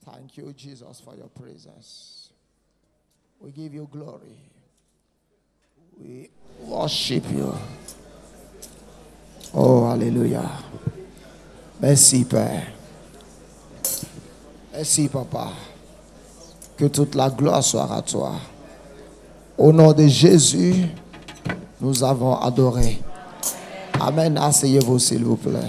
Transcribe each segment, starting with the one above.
Thank you, Jesus, for your presence. We give you glory. We worship you. Oh, alléluia. Merci, Père. Merci, Papa. Que toute la gloire soit à toi. Au nom de Jésus, nous avons adoré. Amen. Asseyez-vous, s'il vous plaît.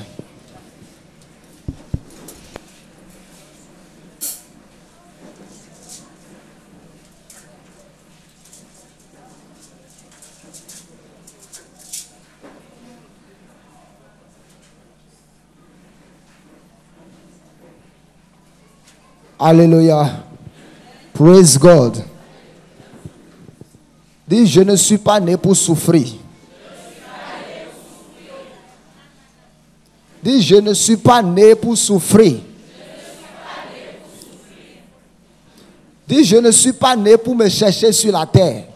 Alléluia. Praise God. Dis, je ne suis pas né pour souffrir. Dis, je ne suis pas né pour souffrir. Dis, je ne suis pas né pour me chercher sur la terre.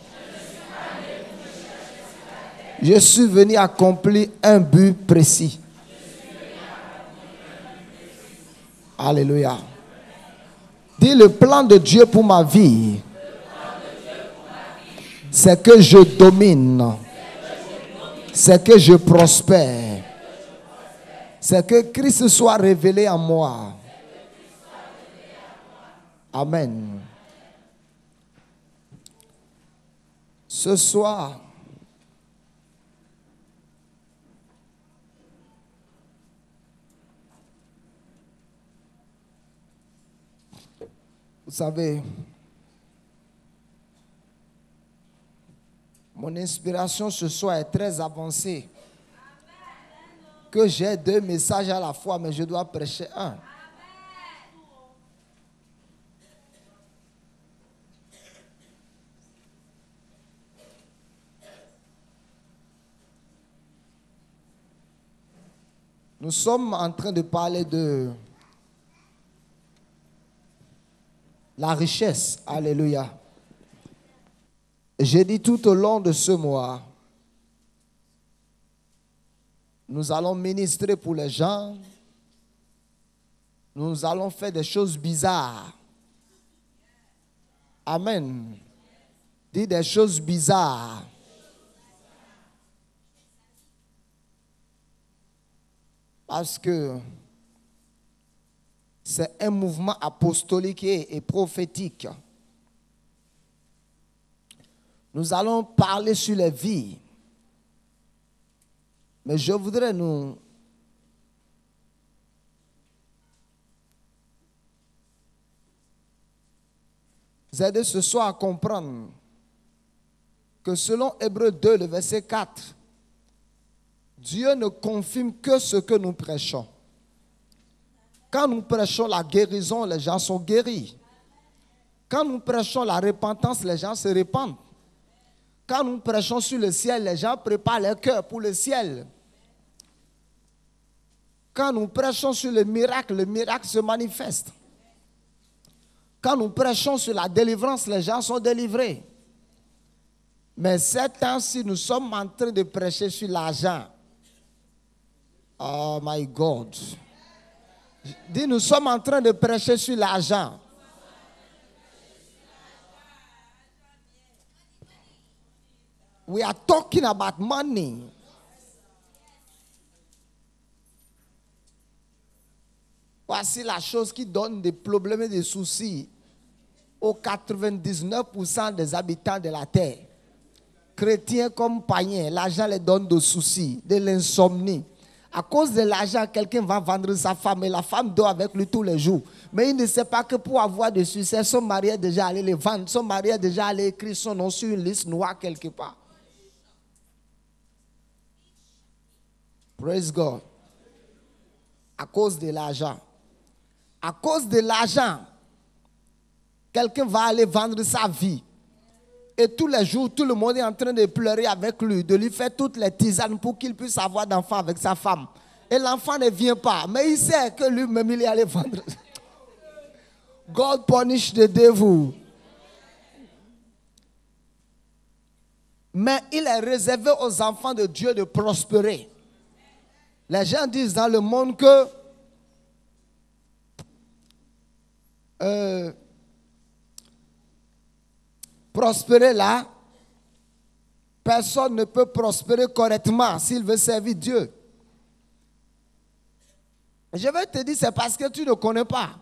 Je suis venu accomplir un but précis. Alléluia. Dis, le plan de Dieu pour ma vie, c'est que je domine, c'est que je prospère, c'est que Christ soit révélé en moi. Amen. Ce soir, vous savez, mon inspiration ce soir est très avancée. Que j'ai 2 messages à la fois, mais je dois prêcher un. Nous sommes en train de parler de la richesse. Alléluia. J'ai dit tout au long de ce mois, nous allons ministrer pour les gens. Nous allons faire des choses bizarres. Amen. Dis des choses bizarres. Parce que c'est un mouvement apostolique et prophétique. Nous allons parler sur les vies. Mais je voudrais nous aider ce soir à comprendre que selon Hébreux 2, le verset 4, Dieu ne confirme que ce que nous prêchons. Quand nous prêchons la guérison, les gens sont guéris. Quand nous prêchons la repentance, les gens se répandent. Quand nous prêchons sur le ciel, les gens préparent leur cœur pour le ciel. Quand nous prêchons sur le miracle se manifeste. Quand nous prêchons sur la délivrance, les gens sont délivrés. Mais ces temps-ci, nous sommes en train de prêcher sur l'argent. Oh my God. Dis, nous sommes en train de prêcher sur l'argent. We are talking about money. Voici la chose qui donne des problèmes et des soucis aux 99% des habitants de la terre. Chrétiens comme païens, l'argent les donne des soucis, de l'insomnie. À cause de l'argent, quelqu'un va vendre sa femme et la femme dort avec lui tous les jours. Mais il ne sait pas que pour avoir du succès, son mari est déjà allé les vendre. Son mari est déjà allé écrire son nom sur une liste noire quelque part. Praise God. À cause de l'argent. À cause de l'argent, quelqu'un va aller vendre sa vie. Et tous les jours, tout le monde est en train de pleurer avec lui, de lui faire toutes les tisanes pour qu'il puisse avoir d'enfants avec sa femme. Et l'enfant ne vient pas, mais il sait que lui-même, il est allé vendre. God punish the devil. Mais il est réservé aux enfants de Dieu de prospérer. Les gens disent dans le monde que prospérer là, personne ne peut prospérer correctement s'il veut servir Dieu. Je vais te dire, c'est parce que tu ne connais pas.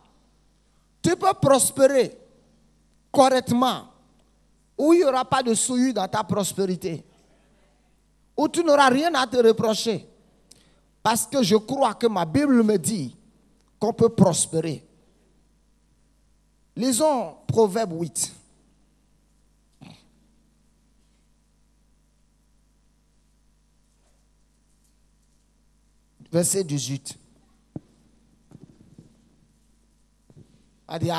Tu peux prospérer correctement, où il n'y aura pas de souillure dans ta prospérité, où tu n'auras rien à te reprocher. Parce que je crois que ma Bible me dit qu'on peut prospérer. Lisons Proverbe 8. Verset 18. On dit,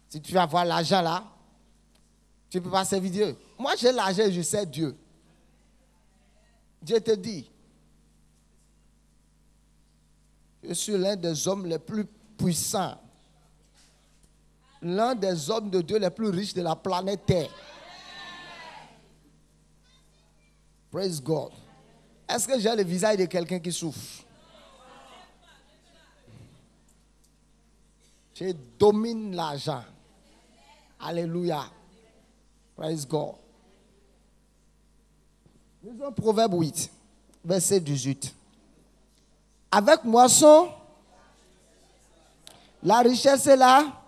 si tu vas avoir l'argent là, tu ne peux pas servir Dieu. Moi, j'ai l'argent et je sers Dieu. Dieu te dit, je suis l'un des hommes les plus puissants, l'un des hommes de Dieu les plus riches de la planète Terre. Praise God. Est-ce que j'ai le visage de quelqu'un qui souffre? Je domine l'argent. Alléluia. Praise God. Lisons Proverbe 8, verset 18. Avec moisson, la richesse est là.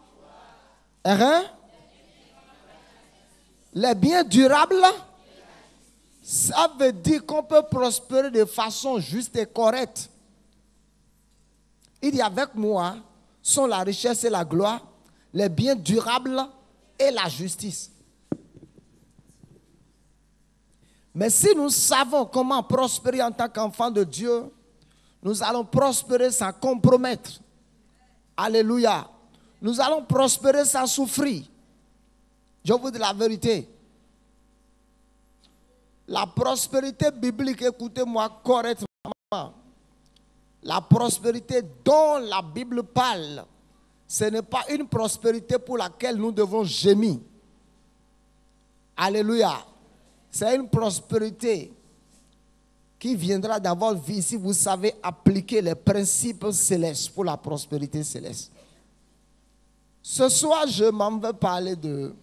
Les biens durables, ça veut dire qu'on peut prospérer de façon juste et correcte. Il dit avec moi sont la richesse et la gloire, les biens durables et la justice. Mais si nous savons comment prospérer en tant qu'enfant de Dieu, nous allons prospérer sans compromettre. Alléluia. Nous allons prospérer sans souffrir. Je vous dis la vérité. La prospérité biblique, écoutez-moi correctement. La prospérité dont la Bible parle, ce n'est pas une prospérité pour laquelle nous devons gémir. Alléluia. C'est une prospérité qui viendra dans votre vie si vous savez appliquer les principes célestes pour la prospérité céleste. Ce soir, je m'en vais parler de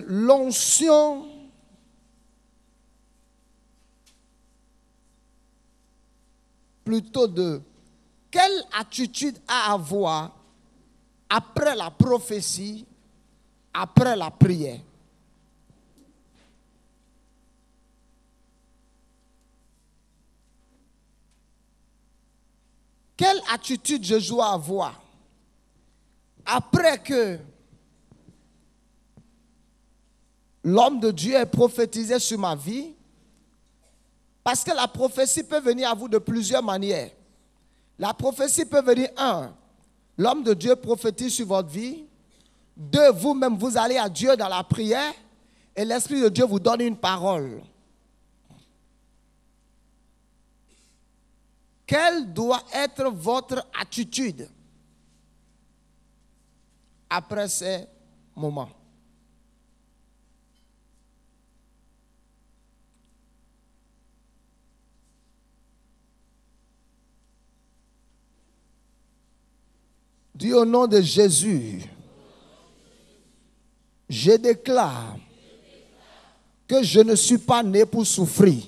l'onction plutôt de quelle attitude à avoir après la prophétie, après la prière. Quelle attitude je dois avoir après que l'homme de Dieu ait prophétisé sur ma vie? Parce que la prophétie peut venir à vous de plusieurs manières. La prophétie peut venir, 1, l'homme de Dieu prophétise sur votre vie. 2, vous-même, vous allez à Dieu dans la prière et l'Esprit de Dieu vous donne une parole. Quelle doit être votre attitude après ces moments? Dis au nom de Jésus, je déclare que je ne suis pas né pour souffrir.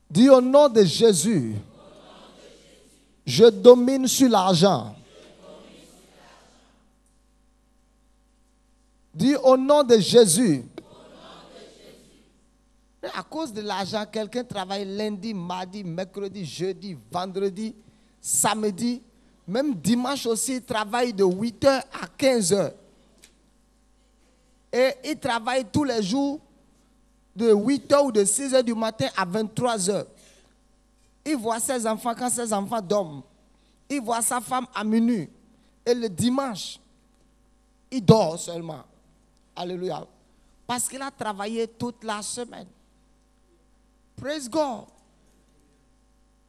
Dis au nom de Jésus, je domine sur l'argent. Dis au nom de Jésus. À cause de l'argent, quelqu'un travaille lundi, mardi, mercredi, jeudi, vendredi, samedi, même dimanche aussi, il travaille de 8h à 15h. Et il travaille tous les jours de 8h ou de 6h du matin à 23h. Il voit ses enfants quand ses enfants dorment. Il voit sa femme à minuit. Et le dimanche, il dort seulement. Alléluia. Parce qu'il a travaillé toute la semaine. Praise God.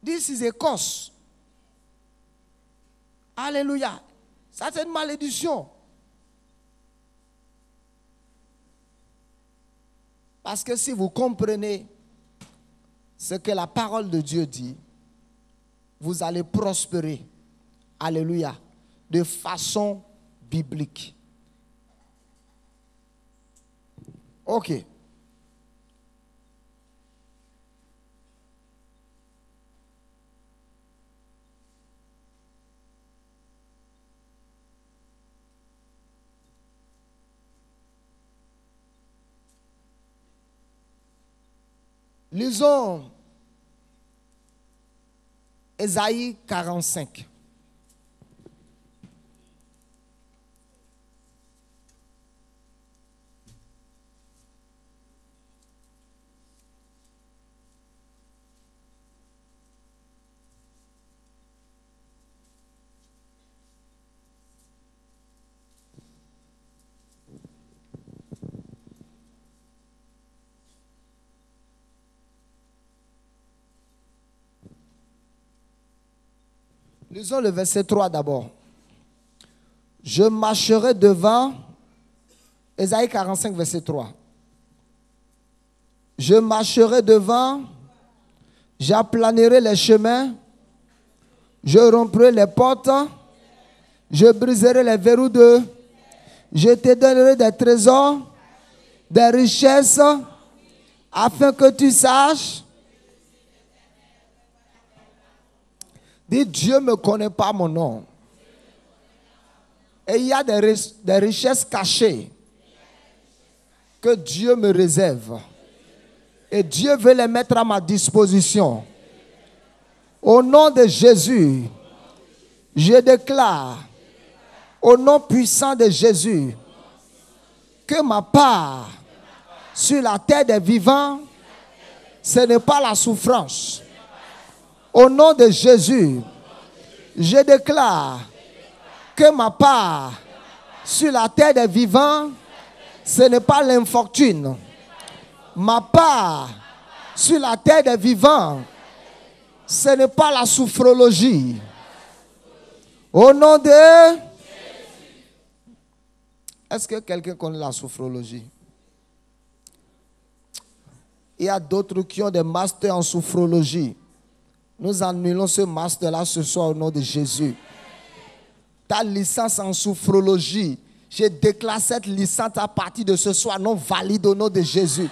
This is a curse. Alléluia. Ça, c'est une malédiction. Parce que si vous comprenez ce que la parole de Dieu dit, vous allez prospérer. Alléluia. De façon biblique. Ok. Lisons Ésaïe 45. Lisons le verset 3 d'abord. Je marcherai devant, Ésaïe 45, verset 3. Je marcherai devant, j'aplanirai les chemins, je romprai les portes, je briserai les verrous je te donnerai des trésors, des richesses, afin que tu saches. Dis, Dieu ne me connaît pas mon nom. Et il y a des richesses cachées que Dieu me réserve. Et Dieu veut les mettre à ma disposition. Au nom de Jésus, je déclare, au nom puissant de Jésus, que ma part sur la terre des vivants, ce n'est pas la souffrance. Au nom de Jésus, je déclare que ma part sur la terre des vivants, ce n'est pas l'infortune. Ma part sur la terre des vivants, ce n'est pas la souffrologie. Au nom de... Est-ce que quelqu'un connaît la souffrologie? Il y a d'autres qui ont des masters en souffrologie. Nous annulons ce master-là ce soir au nom de Jésus. Ta licence en sophrologie, je déclare cette licence à partir de ce soir non valide au nom de Jésus.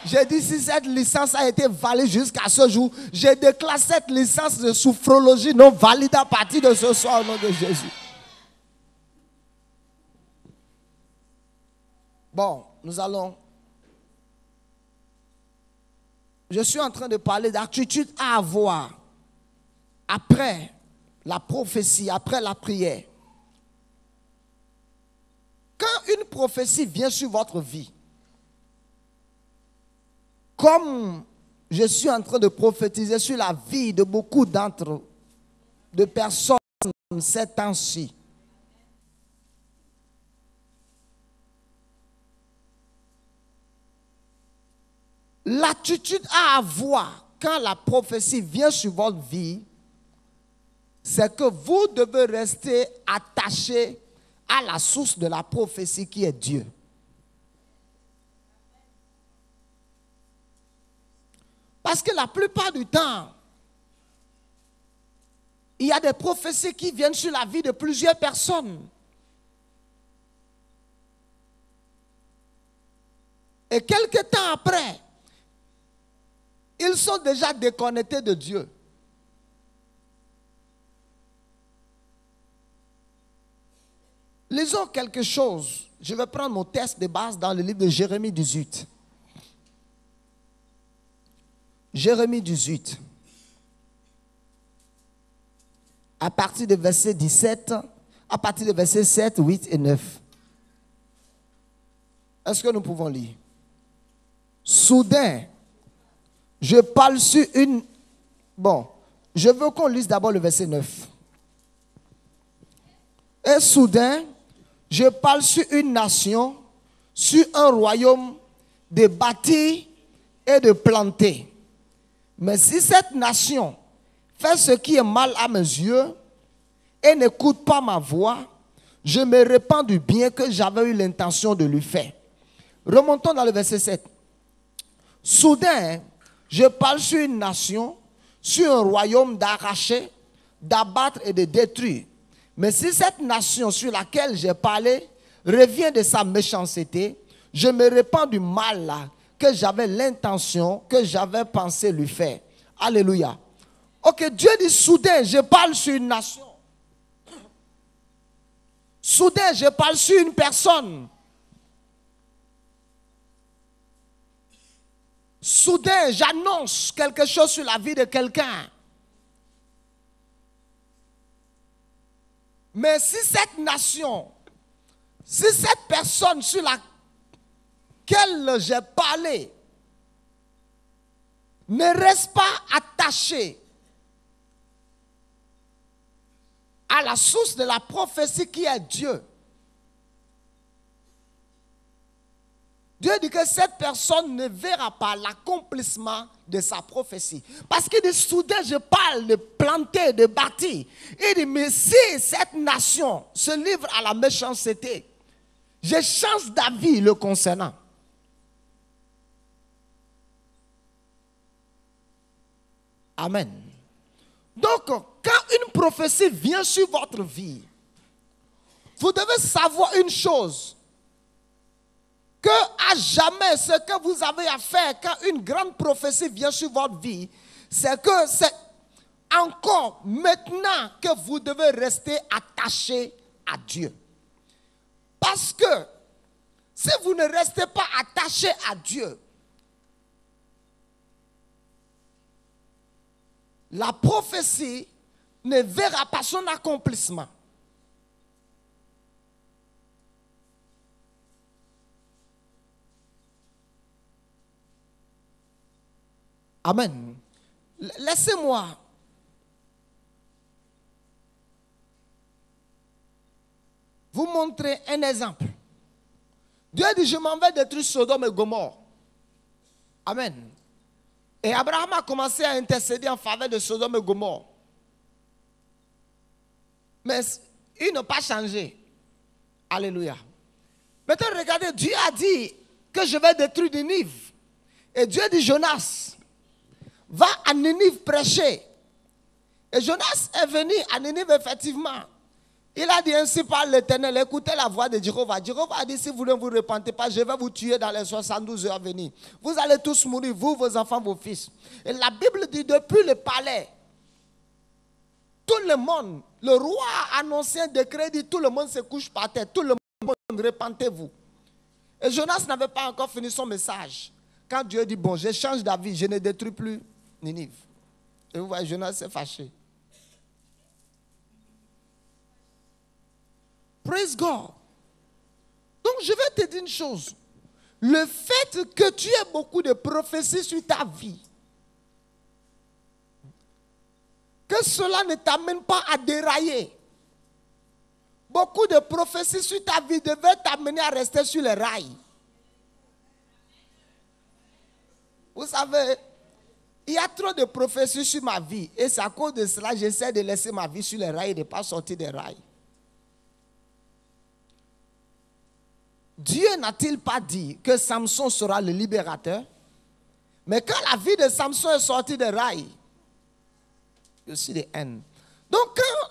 J'ai dit si cette licence a été valide jusqu'à ce jour, je déclare cette licence de sophrologie non valide à partir de ce soir au nom de Jésus. Bon, nous allons... Je suis en train de parler d'attitude à avoir après la prophétie, après la prière. Quand une prophétie vient sur votre vie, comme je suis en train de prophétiser sur la vie de beaucoup de personnes ces temps-ci, l'attitude à avoir quand la prophétie vient sur votre vie, c'est que vous devez rester attaché à la source de la prophétie qui est Dieu. Parce que la plupart du temps, il y a des prophéties qui viennent sur la vie de plusieurs personnes. Et quelque temps après, ils sont déjà déconnectés de Dieu. Lisons quelque chose. Je vais prendre mon texte de base dans le livre de Jérémie 18. Jérémie 18. À partir de verset 17, à partir de verset 7, 8 et 9. Est-ce que nous pouvons lire? Soudain, je parle sur une... Bon, je veux qu'on lise d'abord le verset 9. Et soudain, je parle sur une nation, sur un royaume de bâtir et de planter. Mais si cette nation fait ce qui est mal à mes yeux et n'écoute pas ma voix, je me répands du bien que j'avais eu l'intention de lui faire. Remontons dans le verset 7. Soudain, je parle sur une nation, sur un royaume d'arracher, d'abattre et de détruire. Mais si cette nation sur laquelle j'ai parlé revient de sa méchanceté, je me répands du mal là que j'avais l'intention, que j'avais pensé lui faire. Alléluia. Ok, Dieu dit soudain, je parle sur une nation. Soudain, je parle sur une personne. Soudain, j'annonce quelque chose sur la vie de quelqu'un. Mais si cette nation, si cette personne sur laquelle j'ai parlé ne reste pas attachée à la source de la prophétie qui est Dieu, Dieu dit que cette personne ne verra pas l'accomplissement de sa prophétie. Parce qu'il dit, soudain je parle de planter, de bâtir. Il dit, mais si cette nation se livre à la méchanceté, je change d'avis le concernant. Amen. Donc, quand une prophétie vient sur votre vie, vous devez savoir une chose. Que à jamais ce que vous avez à faire quand une grande prophétie vient sur votre vie, c'est que c'est encore maintenant que vous devez rester attaché à Dieu. Parce que si vous ne restez pas attaché à Dieu, la prophétie ne verra pas son accomplissement. Amen. Laissez-moi vous montrer un exemple. Dieu dit, je m'en vais détruire Sodome et Gomorrhe. Amen. Et Abraham a commencé à intercéder en faveur de Sodome et Gomorrhe. Mais il n'a pas changé. Alléluia. Maintenant, regardez, Dieu a dit que je vais détruire Ninive. Et Dieu dit, Jonas, va à Ninive prêcher. Et Jonas est venu à Ninive effectivement. Il a dit ainsi par l'Éternel, écoutez la voix de Jéhovah. Jéhovah a dit, si vous ne vous repentez pas, je vais vous tuer dans les 72 heures à venir. Vous allez tous mourir, vous, vos enfants, vos fils. Et la Bible dit, depuis le palais, tout le monde, le roi a annoncé un décret, dit, tout le monde se couche par terre, tout le monde, repentez-vous. Et Jonas n'avait pas encore fini son message. Quand Dieu dit, bon, je change d'avis, je ne détruis plus Ninive. Et vous voyez, Jonas s'est fâché. Praise God. Donc je vais te dire une chose. Le fait que tu aies beaucoup de prophéties sur ta vie, que cela ne t'amène pas à dérailler. Beaucoup de prophéties sur ta vie devaient t'amener à rester sur les rails. Vous savez, il y a trop de prophéties sur ma vie. Et c'est à cause de cela que j'essaie de laisser ma vie sur les rails et de ne pas sortir des rails. Dieu n'a-t-il pas dit que Samson sera le libérateur? Mais quand la vie de Samson est sortie des rails, il y a aussi des haines. Donc quand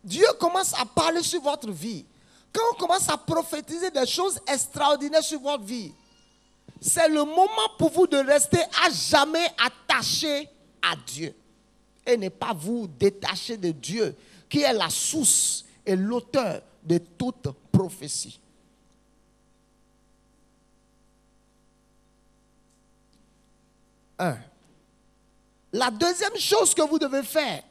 Dieu commence à parler sur votre vie, quand on commence à prophétiser des choses extraordinaires sur votre vie, c'est le moment pour vous de rester à jamais attaché à Dieu. Et ne pas vous détacher de Dieu, qui est la source et l'auteur de toute prophétie. La deuxième chose que vous devez faire,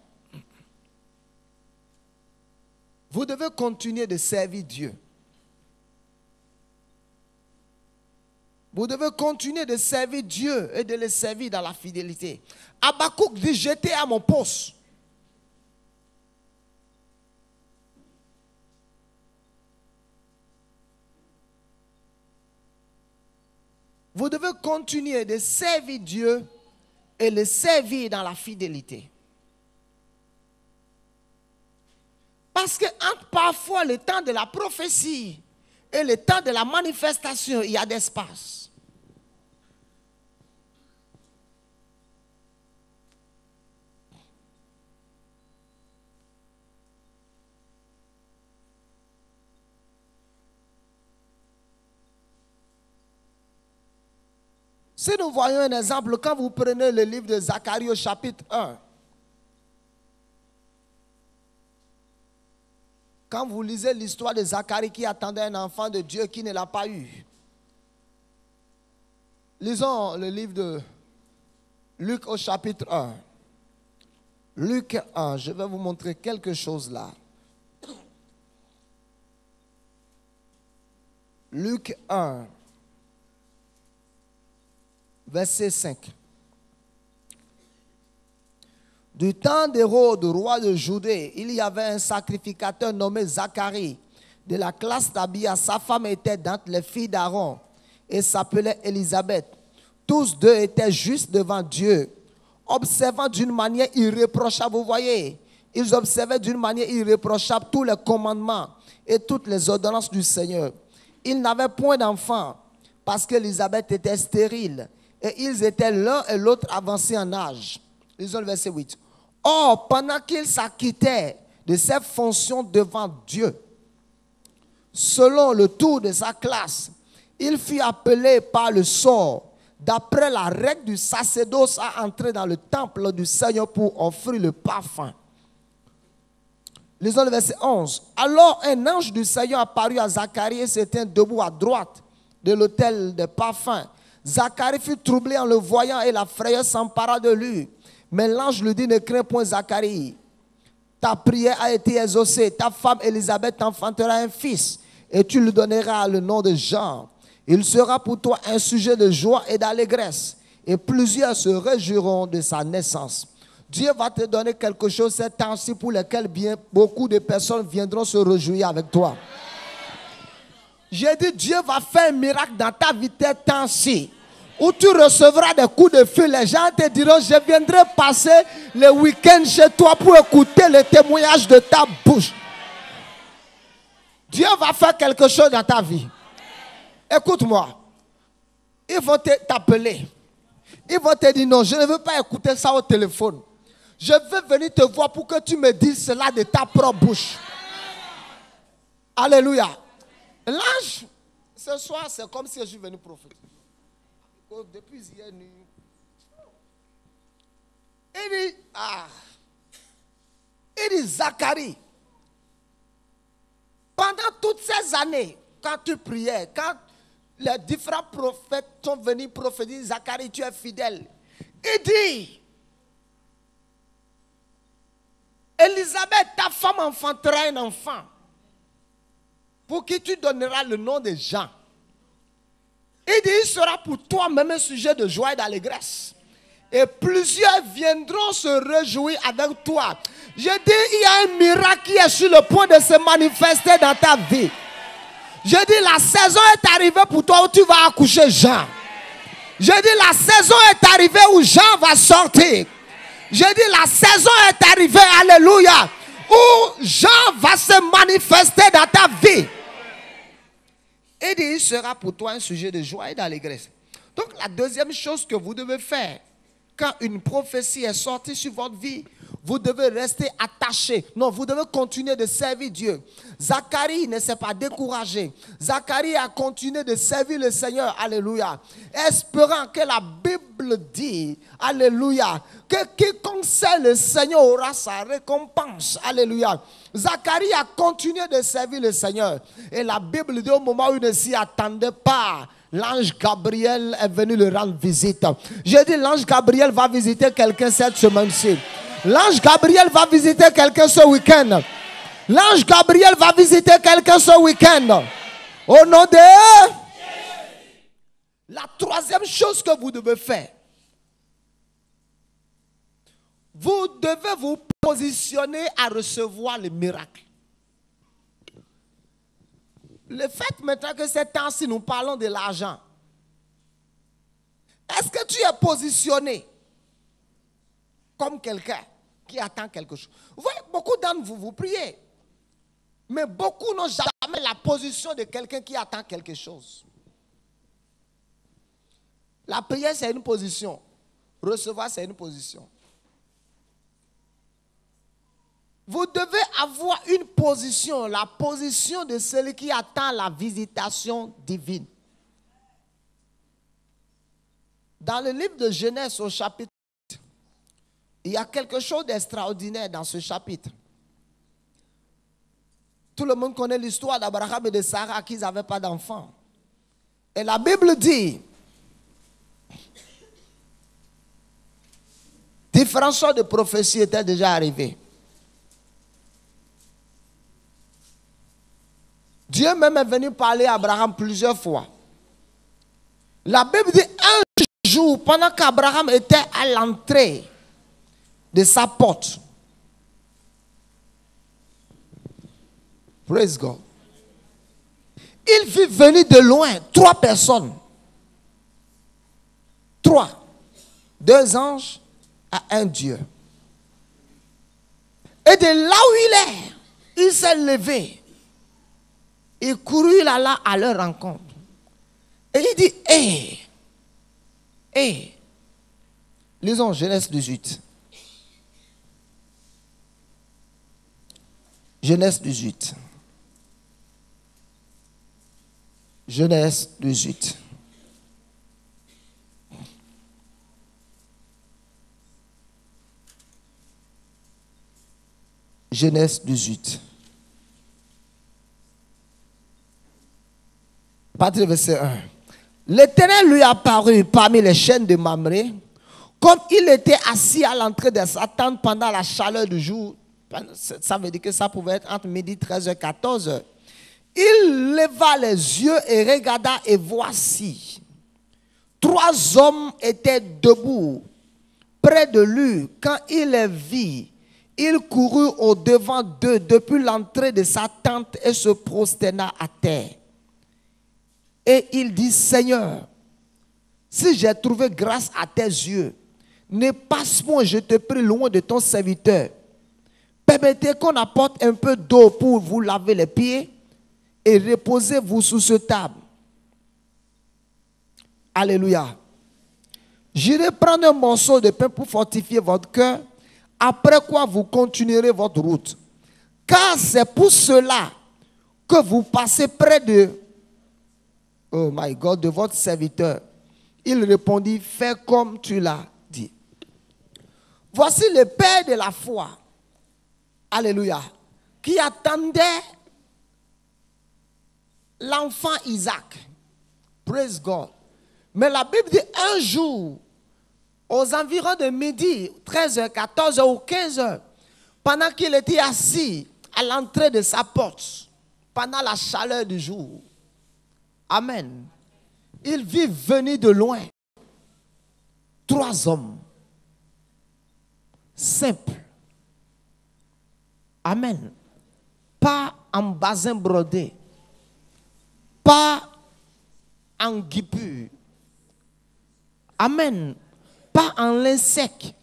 vous devez continuer de servir Dieu. Vous devez continuer de servir Dieu et de le servir dans la fidélité. Habakkuk dit, j'étais à mon poste. Vous devez continuer de servir Dieu et le servir dans la fidélité. Parce que entre parfois le temps de la prophétie et le temps de la manifestation, il y a d'espace. Si nous voyons un exemple, quand vous prenez le livre de Zacharie au chapitre 1, quand vous lisez l'histoire de Zacharie qui attendait un enfant de Dieu qui ne l'a pas eu. Lisons le livre de Luc au chapitre 1. Luc 1, je vais vous montrer quelque chose là. Luc 1, verset 5. Du temps d'Hérode, roi de Judée, il y avait un sacrificateur nommé Zacharie, de la classe d'Abia. Sa femme était d'entre les filles d'Aaron et s'appelait Élisabeth. Tous deux étaient justes devant Dieu, observant d'une manière irréprochable. Vous voyez, ils observaient d'une manière irréprochable tous les commandements et toutes les ordonnances du Seigneur. Ils n'avaient point d'enfants parce qu'Élisabeth était stérile et ils étaient l'un et l'autre avancés en âge. Lisons le verset 8. Or, pendant qu'il s'acquittait de ses fonctions devant Dieu, selon le tour de sa classe, il fut appelé par le sort, d'après la règle du sacerdoce, à entrer dans le temple du Seigneur pour offrir le parfum. Lisons le verset 11. Alors un ange du Seigneur apparut à Zacharie et se tint debout à droite de l'autel des parfums. Zacharie fut troublé en le voyant et la frayeur s'empara de lui. Mais l'ange lui dit, ne crains point Zacharie. Ta prière a été exaucée. Ta femme Élisabeth t'enfantera un fils et tu lui donneras le nom de Jean. Il sera pour toi un sujet de joie et d'allégresse et plusieurs se réjouiront de sa naissance. Dieu va te donner quelque chose ces temps-ci pour lequel beaucoup de personnes viendront se réjouir avec toi. J'ai dit, Dieu va faire un miracle dans ta vie ces temps-ci, où tu recevras des coups de fil. Les gens te diront, je viendrai passer le week-end chez toi pour écouter le témoignage de ta bouche. Dieu va faire quelque chose dans ta vie. Écoute-moi, ils vont t'appeler. Ils vont te dire, non, je ne veux pas écouter ça au téléphone. Je veux venir te voir pour que tu me dises cela de ta propre bouche. Alléluia. L'ange, ce soir, c'est comme si je suis venu prophétiser. Depuis hier nuit. Il dit, Zacharie, pendant toutes ces années, quand tu priais, quand les différents prophètes sont venus prophétiser, Zacharie, tu es fidèle. Il dit, Élisabeth, ta femme enfantera un enfant, pour qui tu donneras le nom de Jean. Il dit, il sera pour toi-même un sujet de joie et d'allégresse. Et plusieurs viendront se réjouir avec toi. Je dis, il y a un miracle qui est sur le point de se manifester dans ta vie. Je dis, la saison est arrivée pour toi où tu vas accoucher Jean. Je dis, la saison est arrivée où Jean va sortir. Je dis, la saison est arrivée, alléluia, où Jean va se manifester dans ta vie. Et il sera pour toi un sujet de joie et d'allégresse. Donc la deuxième chose que vous devez faire, quand une prophétie est sortie sur votre vie, vous devez rester attaché. Non, vous devez continuer de servir Dieu. Zacharie ne s'est pas découragé. Zacharie a continué de servir le Seigneur. Alléluia. Espérant que la Bible dit, alléluia, que quiconque sait le Seigneur aura sa récompense. Alléluia. Zacharie a continué de servir le Seigneur. Et la Bible dit au moment où il ne s'y attendait pas, l'ange Gabriel est venu le rendre visite. J'ai dit, l'ange Gabriel va visiter quelqu'un cette semaine-ci. L'ange Gabriel va visiter quelqu'un ce week-end. L'ange Gabriel va visiter quelqu'un ce week-end. Au nom de... La troisième chose que vous devez faire, vous devez vous positionner à recevoir le miracle. Le fait maintenant que ces temps-ci nous parlons de l'argent, est-ce que tu es positionné comme quelqu'un qui attend quelque chose? Vous voyez, beaucoup d'entre vous, vous priez. Mais beaucoup n'ont jamais la position de quelqu'un qui attend quelque chose. La prière, c'est une position. Recevoir, c'est une position. Vous devez avoir une position, la position de celui qui attend la visitation divine. Dans le livre de Genèse au chapitre, il y a quelque chose d'extraordinaire dans ce chapitre. Tout le monde connaît l'histoire d'Abraham et de Sarah qui n'avaient pas d'enfants. Et la Bible dit, différentes sortes de prophéties étaient déjà arrivées. Dieu même est venu parler à Abraham plusieurs fois. La Bible dit un jour, pendant qu'Abraham était à l'entrée de sa porte. Praise God. Il vit venir de loin 3 personnes. 3. 2 anges à un Dieu. Et de là où il est, il s'est levé. Il courut, il alla à leur rencontre. Et il dit, hé, lisons Genèse 18. Genèse 18. Genèse 18. Genèse 18. À partir du verset 1. L'Éternel lui apparut parmi les chênes de Mamré, comme il était assis à l'entrée de sa tente pendant la chaleur du jour. Ça veut dire que ça pouvait être entre midi 13h et 14h. Il leva les yeux et regarda, et voici, 3 hommes étaient debout près de lui. Quand il les vit, il courut au-devant d'eux depuis l'entrée de sa tente et se prosterna à terre. Et il dit, Seigneur, si j'ai trouvé grâce à tes yeux, ne passe point, je te prie, loin de ton serviteur. Permettez qu'on apporte un peu d'eau pour vous laver les pieds et reposez-vous sous cette table. Alléluia. J'irai prendre un morceau de pain pour fortifier votre cœur, après quoi vous continuerez votre route. Car c'est pour cela que vous passez près de, oh my God, de votre serviteur. Il répondit, fais comme tu l'as dit. Voici le père de la foi. Alléluia. Qui attendait l'enfant Isaac. Praise God. Mais la Bible dit un jour, aux environs de midi, 13h, 14h ou 15h, pendant qu'il était assis à l'entrée de sa porte, pendant la chaleur du jour. Amen. Il vit venir de loin 3 hommes simples. Amen. Pas en basin brodé. Pas en guipure. Amen. Pas en lin sec.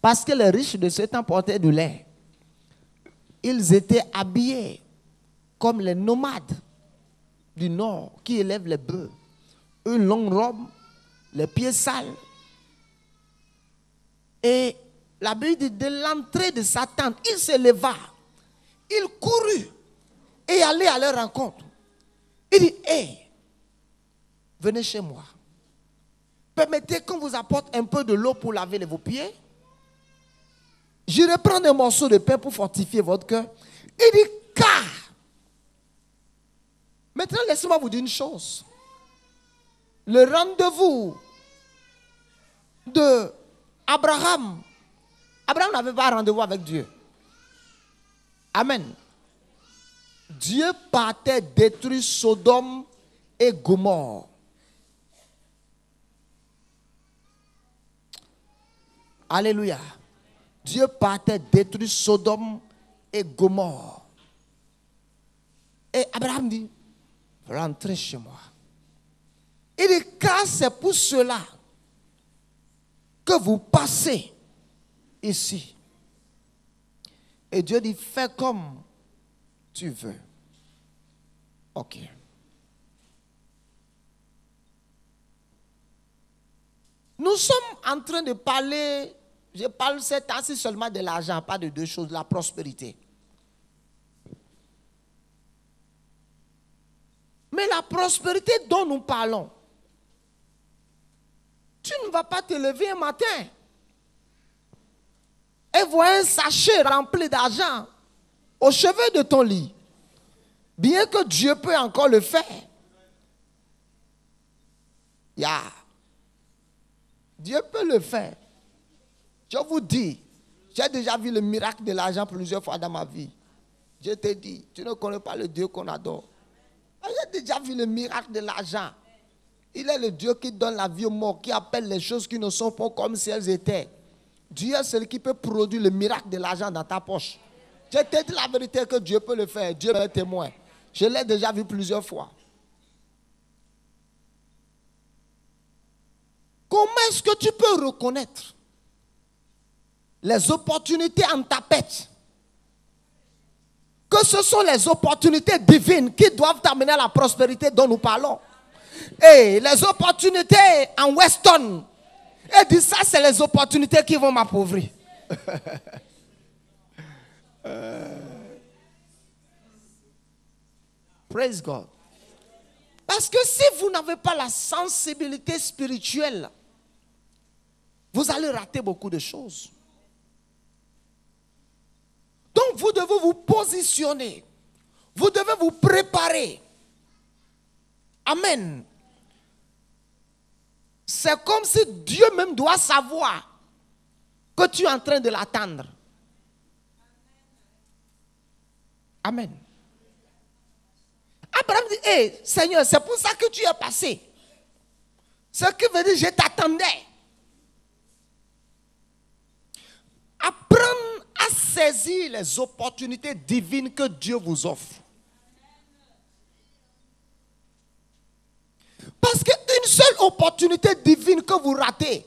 Parce que les riches de ce temps portaient du lin. Ils étaient habillés comme les nomades du nord qui élèvent les bœufs. Une longue robe, les pieds sales. Et la Bible dit de l'entrée de sa tente, il se leva. Il courut et allait à leur rencontre. Il dit, hé, venez chez moi. Permettez qu'on vous apporte un peu de l'eau pour laver vos pieds. J'irai prendre un morceau de pain pour fortifier votre cœur. Il dit, car. Maintenant, laissez-moi vous dire une chose. Le rendez-vous de Abraham. Abraham n'avait pas rendez-vous avec Dieu. Amen. Dieu partait détruire Sodome et Gomorrhe. Alléluia. Dieu partait détruire Sodome et Gomorrhe. Et Abraham dit, rentrez chez moi. Il dit, car c'est pour cela que vous passez ici. Et Dieu dit, fais comme tu veux. Ok. Nous sommes en train de parler, je parle cette temps-ci seulement de l'argent, pas de 2 choses, la prospérité. Mais la prospérité dont nous parlons, Tu ne vas pas te lever un matin et voir un sachet rempli d'argent au chevet de ton lit. Bien que Dieu peut encore le faire. Dieu peut le faire. Je vous dis, j'ai déjà vu le miracle de l'argent plusieurs fois dans ma vie. Je te dis, tu ne connais pas le Dieu qu'on adore. J'ai déjà vu le miracle de l'argent. Il est le Dieu qui donne la vie aux morts, qui appelle les choses qui ne sont pas comme si elles étaient. Dieu est celui qui peut produire le miracle de l'argent dans ta poche. Je te dis la vérité que Dieu peut le faire. Dieu est témoin. Je l'ai déjà vu plusieurs fois. Comment est-ce que tu peux reconnaître les opportunités en ta tête? Que ce sont les opportunités divines qui doivent t'amener à la prospérité dont nous parlons. Et les opportunités en Weston, et dit ça, c'est les opportunités qui vont m'appauvrir. Praise God. Parce que si vous n'avez pas la sensibilité spirituelle, vous allez rater beaucoup de choses. Donc vous devez vous positionner. Vous devez vous préparer. Amen. C'est comme si Dieu même doit savoir que tu es en train de l'attendre. Amen. Abraham dit, hey, Seigneur, c'est pour ça que tu es passé. Ce qui veut dire, je t'attendais. Apprendre à saisir les opportunités divines que Dieu vous offre. Parce qu'une seule opportunité divine que vous ratez,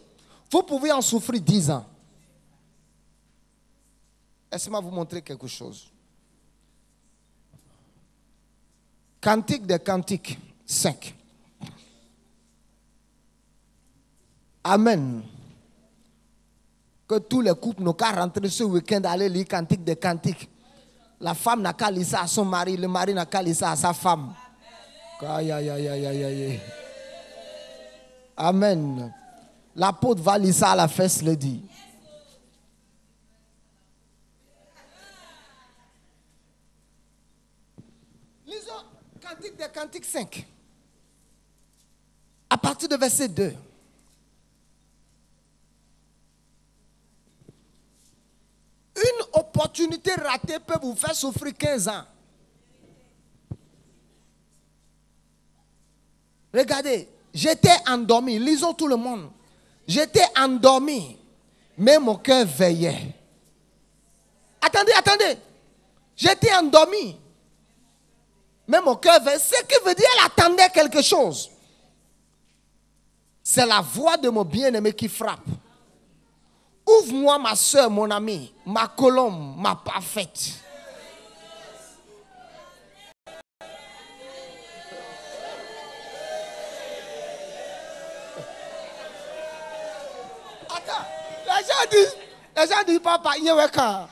vous pouvez en souffrir 10 ans. Laissez-moi vous montrer quelque chose. Cantique des Cantiques 5. Amen. Que tous les couples n'ont qu'à rentrer ce week-end aller lire Cantique des Cantiques. La femme n'a qu'à lire ça à son mari, le mari n'a qu'à lire ça à sa femme. Aïe, aïe, aïe, aïe, aïe, aïe. Amen. L'apôtre va lire ça à la fesse, le dit. Lisons Cantique des Cantiques 5. À partir de verset 2. Une opportunité ratée peut vous faire souffrir 15 ans. Regardez, j'étais endormi. Lisons tout le monde. J'étais endormi, mais mon cœur veillait. Attendez. J'étais endormi, mais mon cœur veillait. Ce qui veut dire qu'elle attendait quelque chose. C'est la voix de mon bien-aimé qui frappe. Ouvre-moi ma soeur, mon ami, ma colombe, ma parfaite. Attends, les gens disent papa, il y a un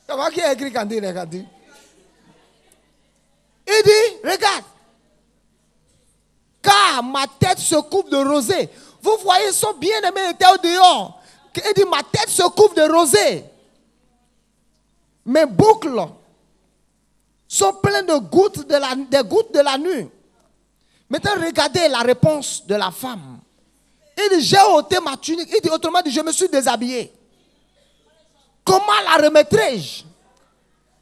comment qui a écrit Cantique des Cantiques? Il dit, regarde, car ma tête se coupe de rosée. Vous voyez, son bien-aimé était au dehors. Il dit, ma tête se coupe de rosée. Mes boucles sont pleines de gouttes des gouttes de la nuit. Maintenant, regardez la réponse de la femme. Il dit, j'ai ôté ma tunique. Il dit, autrement dit, je me suis déshabillé. Comment la remettrai-je?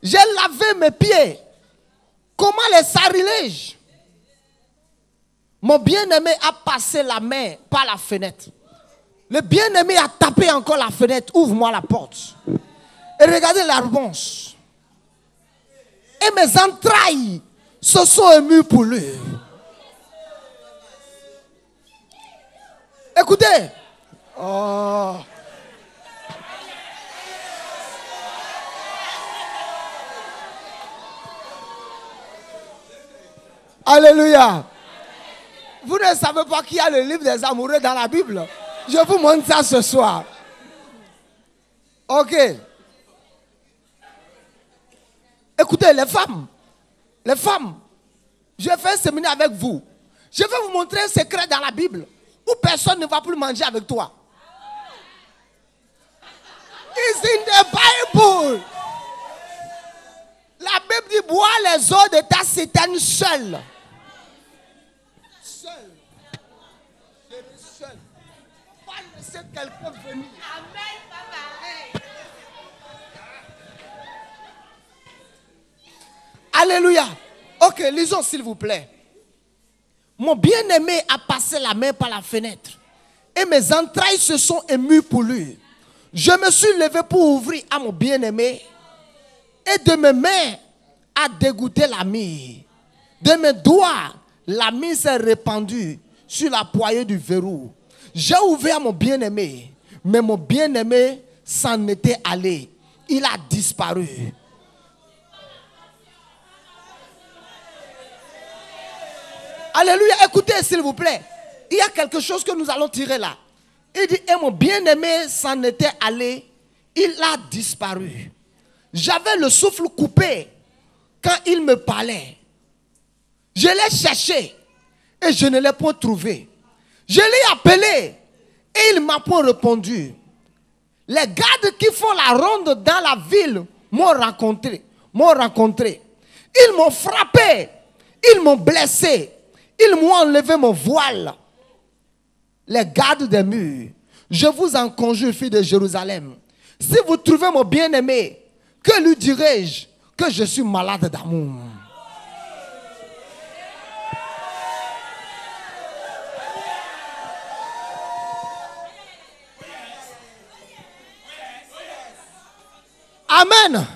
J'ai lavé mes pieds. Comment les salirai-je? Mon bien-aimé a passé la main par la fenêtre. Le bien-aimé a tapé encore la fenêtre. Ouvre-moi la porte. Et regardez la réponse. Et mes entrailles se sont émues pour lui. Écoutez. Oh. Alléluia. Vous ne savez pas qu'il y a le livre des amoureux dans la Bible. Je vous montre ça ce soir. Ok. Écoutez, les femmes, je fais un séminaire avec vous. Je vais vous montrer un secret dans la Bible où personne ne va plus manger avec toi. It's in the Bible. La Bible dit bois les eaux de ta citerne seule. Seul. Seul. Pas laisser quelqu'un venir. Amen, papa. Alléluia. Ok, lisons s'il vous plaît. Mon bien-aimé a passé la main par la fenêtre et mes entrailles se sont émues pour lui. Je me suis levé pour ouvrir à mon bien-aimé et de mes mains a dégoûté la mie. De mes doigts, la mie s'est répandue sur la poignée du verrou. J'ai ouvert à mon bien-aimé, mais mon bien-aimé s'en était allé. Il a disparu. Alléluia, écoutez s'il vous plaît. Il y a quelque chose que nous allons tirer là. Il dit, et mon bien-aimé s'en était allé, il a disparu. J'avais le souffle coupé quand il me parlait. Je l'ai cherché et je ne l'ai pas trouvé. Je l'ai appelé et il m'a pas répondu. Les gardes qui font la ronde dans la ville m'ont rencontré. Ils m'ont frappé, ils m'ont blessé. Ils m'ont enlevé mon voile. Les gardes des murs, je vous en conjure, filles de Jérusalem, si vous trouvez mon bien-aimé, que lui dirai-je que je suis malade d'amour? Amen.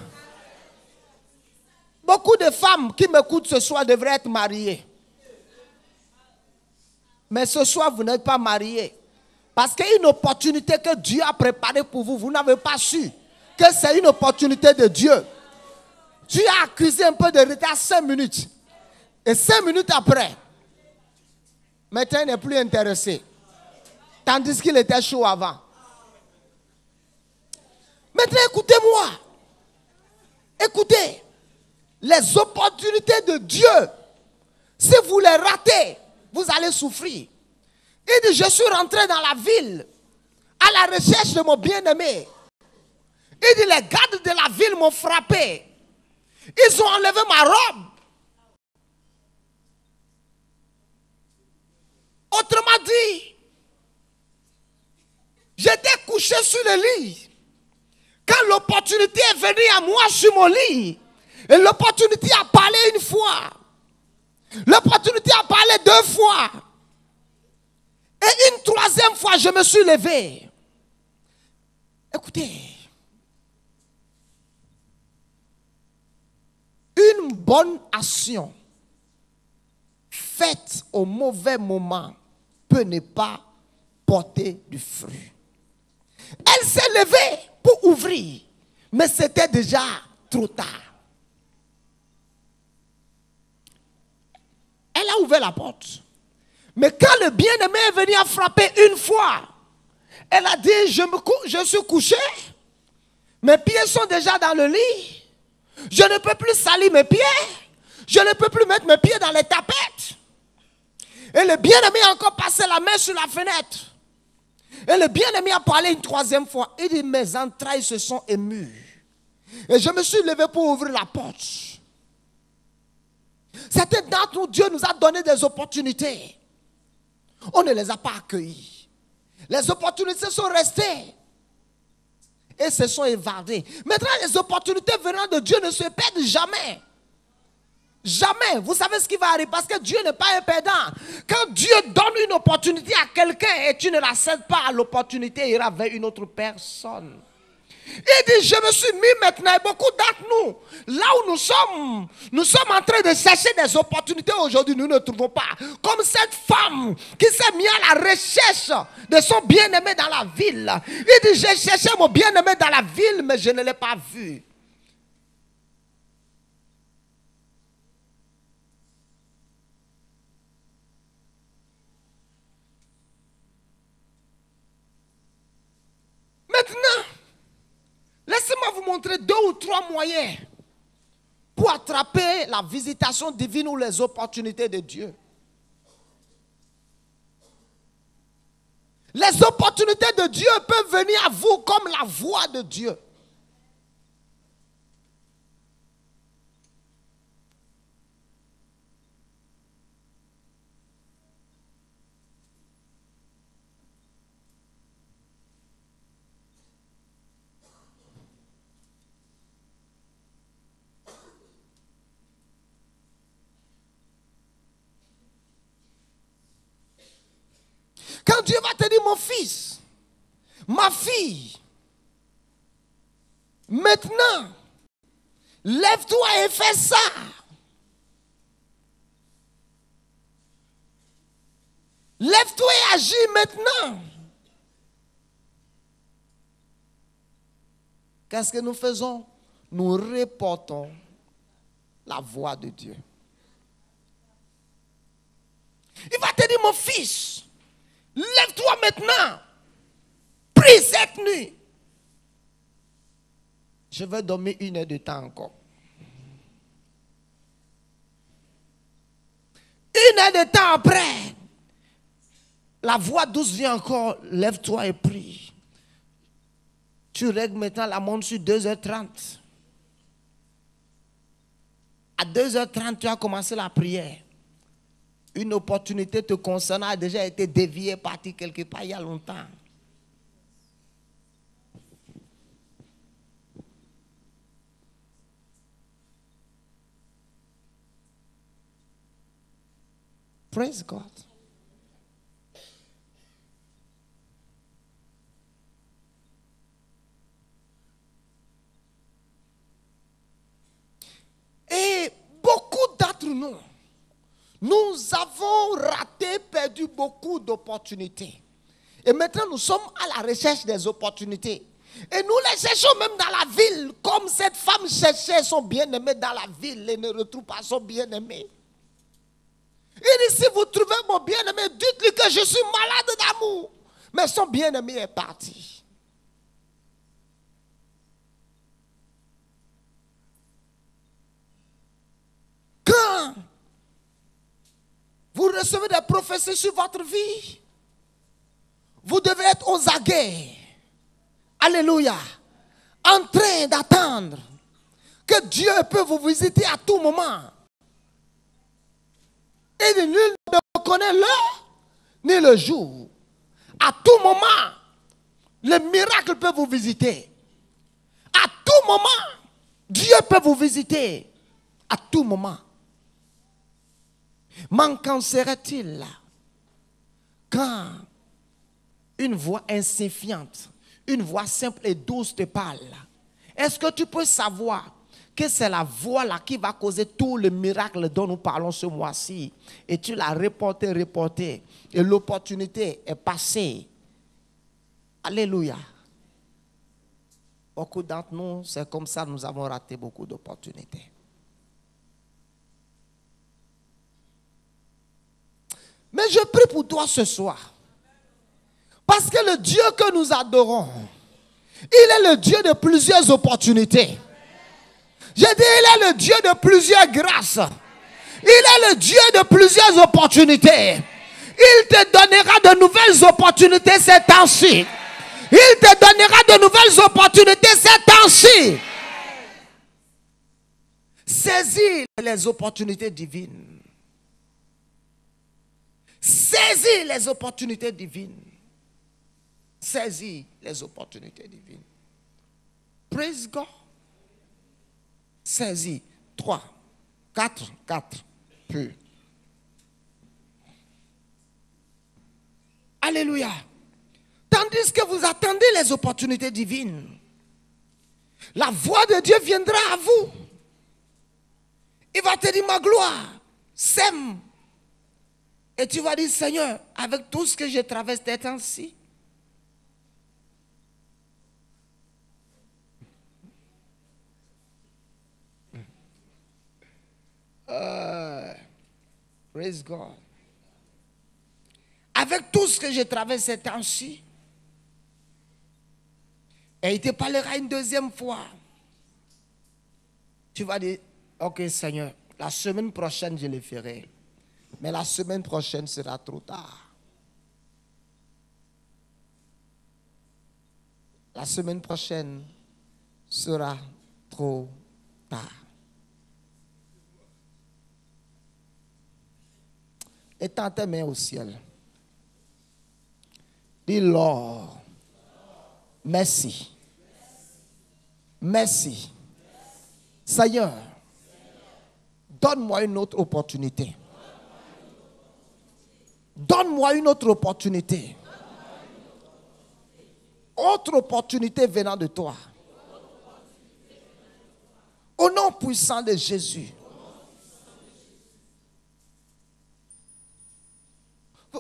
Beaucoup de femmes qui m'écoutent ce soir devraient être mariées. Mais ce soir, vous n'êtes pas mariés. Parce qu'il y a une opportunité que Dieu a préparée pour vous. Vous n'avez pas su que c'est une opportunité de Dieu. Tu as accusé un peu de retard 5 minutes. Et 5 minutes après, maintenant il n'est plus intéressé. Tandis qu'il était chaud avant. Maintenant, écoutez-moi. Écoutez. Les opportunités de Dieu, si vous les ratez, vous allez souffrir. Il dit, je suis rentré dans la ville à la recherche de mon bien-aimé. Il dit, les gardes de la ville m'ont frappé. Ils ont enlevé ma robe. Autrement dit, j'étais couché sur le lit. Quand l'opportunité est venue à moi sur mon lit, et l'opportunité a parlé une fois. L'opportunité a parlé 2 fois. Et une 3e fois, je me suis levé. Écoutez. Une bonne action faite au mauvais moment peut ne pas porter du fruit. Elle s'est levée pour ouvrir, mais c'était déjà trop tard. Elle a ouvert la porte. Mais quand le bien-aimé est venu à frapper une fois, elle a dit, je suis couché, mes pieds sont déjà dans le lit, je ne peux plus salir mes pieds, je ne peux plus mettre mes pieds dans les tapettes. Et le bien-aimé a encore passé la main sur la fenêtre. Et le bien-aimé a parlé une 3e fois. Il dit, mes entrailles se sont émues. Et je me suis levé pour ouvrir la porte. Certains d'entre nous, Dieu nous a donné des opportunités. On ne les a pas accueillies. Les opportunités sont restées. Et se sont évadées. Maintenant, les opportunités venant de Dieu ne se perdent jamais. Jamais. Vous savez ce qui va arriver parce que Dieu n'est pas un perdant. Quand Dieu donne une opportunité à quelqu'un et tu ne la cèdes pas, l'opportunité ira vers une autre personne. Il dit, je me suis mis maintenant, et beaucoup d'entre nous, là où nous sommes en train de chercher des opportunités aujourd'hui, nous ne trouvons pas. Comme cette femme qui s'est mise à la recherche de son bien-aimé dans la ville. Il dit, j'ai cherché mon bien-aimé dans la ville, mais je ne l'ai pas vu. Maintenant, laissez-moi vous montrer 2 ou 3 moyens pour attraper la visitation divine ou les opportunités de Dieu. Les opportunités de Dieu peuvent venir à vous comme la voix de Dieu. Quand Dieu va te dire, mon fils, ma fille, maintenant, lève-toi et fais ça. Lève-toi et agis maintenant. Qu'est-ce que nous faisons? Nous reportons la voix de Dieu. Il va te dire, mon fils, lève-toi maintenant. Prie cette nuit. Je vais dormir 1 heure de temps encore. 1 heure de temps après, la voix douce vient encore. Lève-toi et prie. Tu règles maintenant la montre sur 2h30. À 2h30, tu as commencé la prière. Une opportunité te concernant a déjà été déviée, partie quelque part il y a longtemps. Praise God. Et beaucoup d'entre nous, nous avons raté, perdu beaucoup d'opportunités. Et maintenant, nous sommes à la recherche des opportunités. Et nous les cherchons même dans la ville, comme cette femme cherchait son bien-aimé dans la ville et ne retrouve pas son bien-aimé. Il dit, si vous trouvez mon bien-aimé, dites-lui que je suis malade d'amour. Mais son bien-aimé est parti. Quand vous recevez des prophéties sur votre vie, vous devez être aux aguets. Alléluia. En train d'attendre que Dieu peut vous visiter à tout moment. Et nul ne connaît l'heure ni le jour. À tout moment, le miracle peut vous visiter. À tout moment, Dieu peut vous visiter. À tout moment. Mais qu'en serait-il quand une voix insignifiante, une voix simple et douce te parle? Est-ce que tu peux savoir que c'est la voix là qui va causer tout le miracle dont nous parlons ce mois-ci? Et tu l'as reporté, et l'opportunité est passée. Alléluia. Beaucoup d'entre nous, c'est comme ça, nous avons raté beaucoup d'opportunités. Mais je prie pour toi ce soir. Parce que le Dieu que nous adorons, il est le Dieu de plusieurs opportunités. J'ai dit, il est le Dieu de plusieurs grâces. Il est le Dieu de plusieurs opportunités. Il te donnera de nouvelles opportunités ces temps-ci. Il te donnera de nouvelles opportunités ces temps-ci. Saisis les opportunités divines. Saisis les opportunités divines. Saisis les opportunités divines. Praise God. Saisis. 3, 4, peu. Alléluia. Tandis que vous attendez les opportunités divines, la voix de Dieu viendra à vous. Il va te dire, ma gloire, sème. Et tu vas dire, Seigneur, avec tout ce que je traverse ces temps-ci, praise God. Avec tout ce que je traverse ces temps-ci, et il te parlera une deuxième fois. Tu vas dire, ok Seigneur, la semaine prochaine je le ferai. Mais la semaine prochaine sera trop tard. la semaine prochaine sera trop tard. Étends tes mains au ciel. Dis Lord, merci. Merci. Seigneur, donne-moi une autre opportunité. Donne-moi une autre opportunité. Autre opportunité venant de toi. Au nom puissant de Jésus.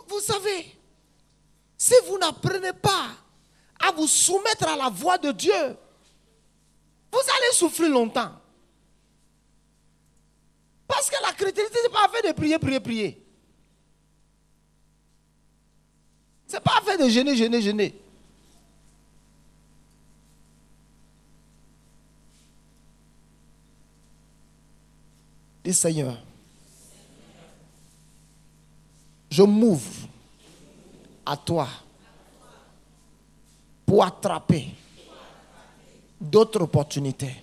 Vous savez, si vous n'apprenez pas à vous soumettre à la voix de Dieu, vous allez souffrir longtemps. Parce que la chrétienté, ce n'est pas fait de prier, prier, prier. Ce n'est pas fait de jeûner, jeûner, jeûner. Dis Seigneur, je m'ouvre à toi pour attraper d'autres opportunités.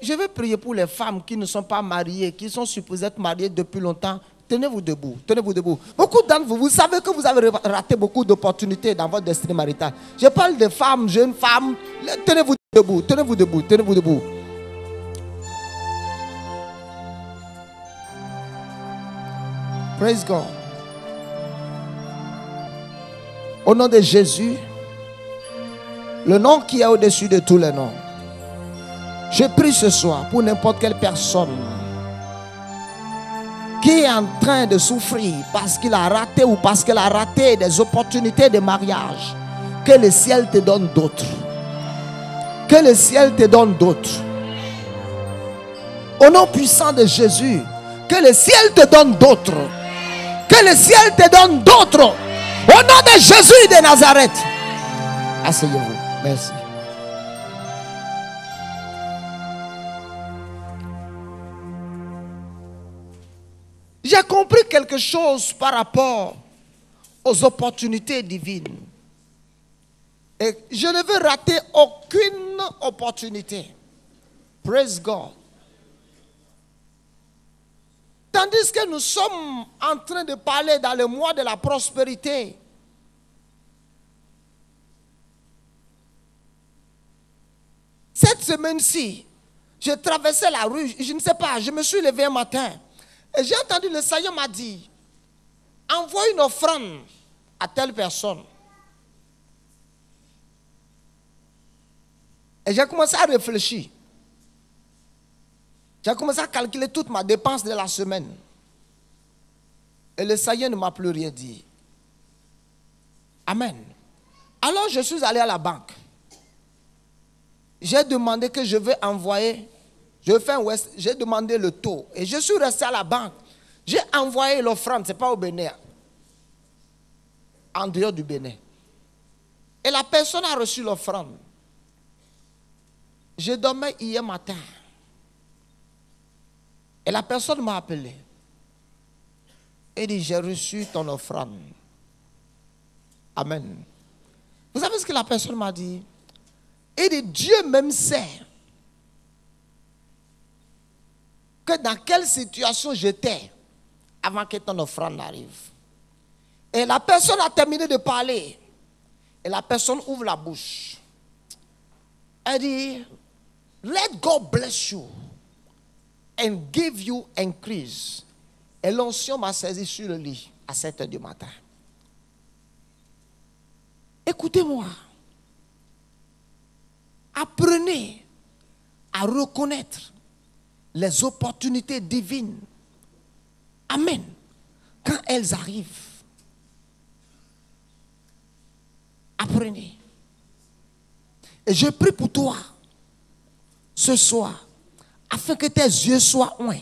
Je vais prier pour les femmes qui ne sont pas mariées, qui sont supposées être mariées depuis longtemps. Tenez-vous debout, tenez-vous debout. Beaucoup d'entre vous, vous savez que vous avez raté beaucoup d'opportunités dans votre destinée maritale. Je parle de femmes, jeunes femmes. Tenez-vous debout, tenez-vous debout, tenez-vous debout. Praise God. Au nom de Jésus, le nom qui est au-dessus de tous les noms, je prie ce soir pour n'importe quelle personne qui est en train de souffrir parce qu'il a raté ou parce qu'elle a raté des opportunités de mariage. Que le ciel te donne d'autres. Que le ciel te donne d'autres. Au nom puissant de Jésus, que le ciel te donne d'autres. Que le ciel te donne d'autres. Au nom de Jésus de Nazareth. Asseyez-vous. Merci. J'ai compris quelque chose par rapport aux opportunités divines. Et je ne veux rater aucune opportunité. Praise God. Tandis que nous sommes en train de parler dans le mois de la prospérité. Cette semaine-ci, je traversais la rue, je ne sais pas, je me suis levé un matin. Et j'ai entendu le Seigneur m'a dit, envoie une offrande à telle personne. Et j'ai commencé à réfléchir. J'ai commencé à calculer toute ma dépense de la semaine. Et le Seigneur ne m'a plus rien dit. Amen. Alors je suis allé à la banque. J'ai demandé que je vais envoyer, j'ai demandé le taux. Et je suis resté à la banque. J'ai envoyé l'offrande, ce n'est pas au Bénin. En dehors du Bénin. Et la personne a reçu l'offrande. Je dormais hier matin. Et la personne m'a appelé. Et dit, j'ai reçu ton offrande. Amen. Vous savez ce que la personne m'a dit? Il dit, Dieu même sait que dans quelle situation j'étais avant que ton offrande arrive. Et la personne a terminé de parler. Et la personne ouvre la bouche. Elle dit, let God bless you and give you increase. Et l'onction m'a saisi sur le lit à 7 h du matin. Écoutez-moi. Apprenez à reconnaître les opportunités divines. Amen. Quand elles arrivent. Apprenez. Et je prie pour toi ce soir, afin que tes yeux soient ouverts,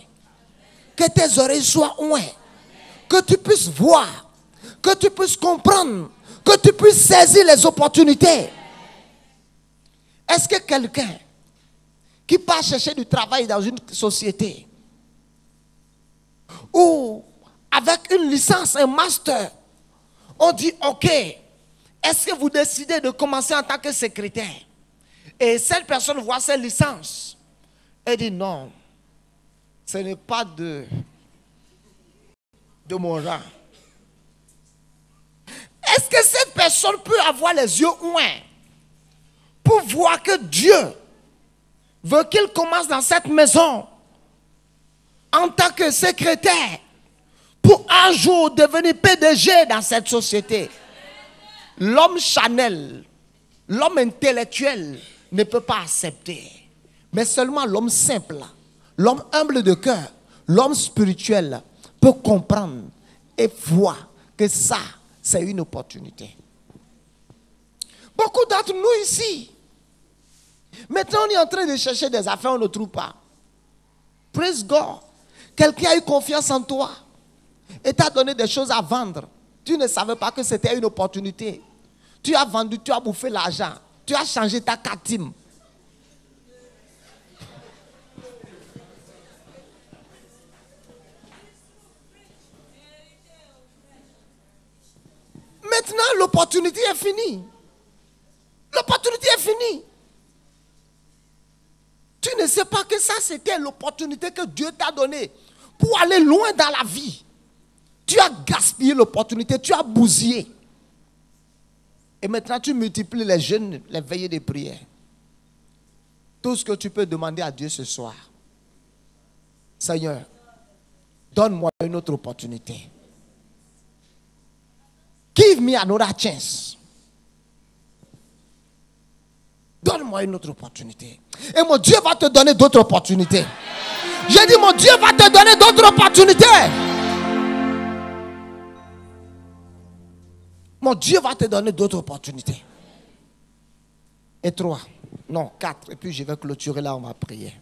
que tes oreilles soient ouvertes, que tu puisses voir, que tu puisses comprendre, que tu puisses saisir les opportunités. Est-ce que quelqu'un qui part chercher du travail dans une société ou avec une licence, un master, on dit ok, Est-ce que vous décidez de commencer en tant que secrétaire? Et cette personne voit ses licences et dit non, ce n'est pas de mon rang. Est-ce que cette personne peut avoir les yeux ouverts pour voir que Dieu veut qu'il commence dans cette maison en tant que secrétaire pour un jour devenir PDG dans cette société? L'homme charnel, l'homme intellectuel ne peut pas accepter. Mais seulement l'homme simple, l'homme humble de cœur, l'homme spirituel peut comprendre et voir que ça, c'est une opportunité. Beaucoup d'entre nous ici, maintenant on est en train de chercher des affaires, on ne trouve pas. Praise God. Quelqu'un a eu confiance en toi et t'a donné des choses à vendre. Tu ne savais pas que c'était une opportunité. Tu as vendu, tu as bouffé l'argent. Tu as changé ta catime. Maintenant, l'opportunité est finie. L'opportunité est finie. Tu ne sais pas que ça, c'était l'opportunité que Dieu t'a donnée pour aller loin dans la vie. Tu as gaspillé l'opportunité, tu as bousillé. Et maintenant, tu multiplies les jeûnes, les veillées de prière. Tout ce que tu peux demander à Dieu ce soir. Seigneur, donne-moi une autre opportunité. Give me another chance. Donne-moi une autre opportunité. Et mon Dieu va te donner d'autres opportunités. J'ai dit, mon Dieu va te donner d'autres opportunités. Mon Dieu va te donner d'autres opportunités. Et 3, non 4, et puis je vais clôturer là, on va prier.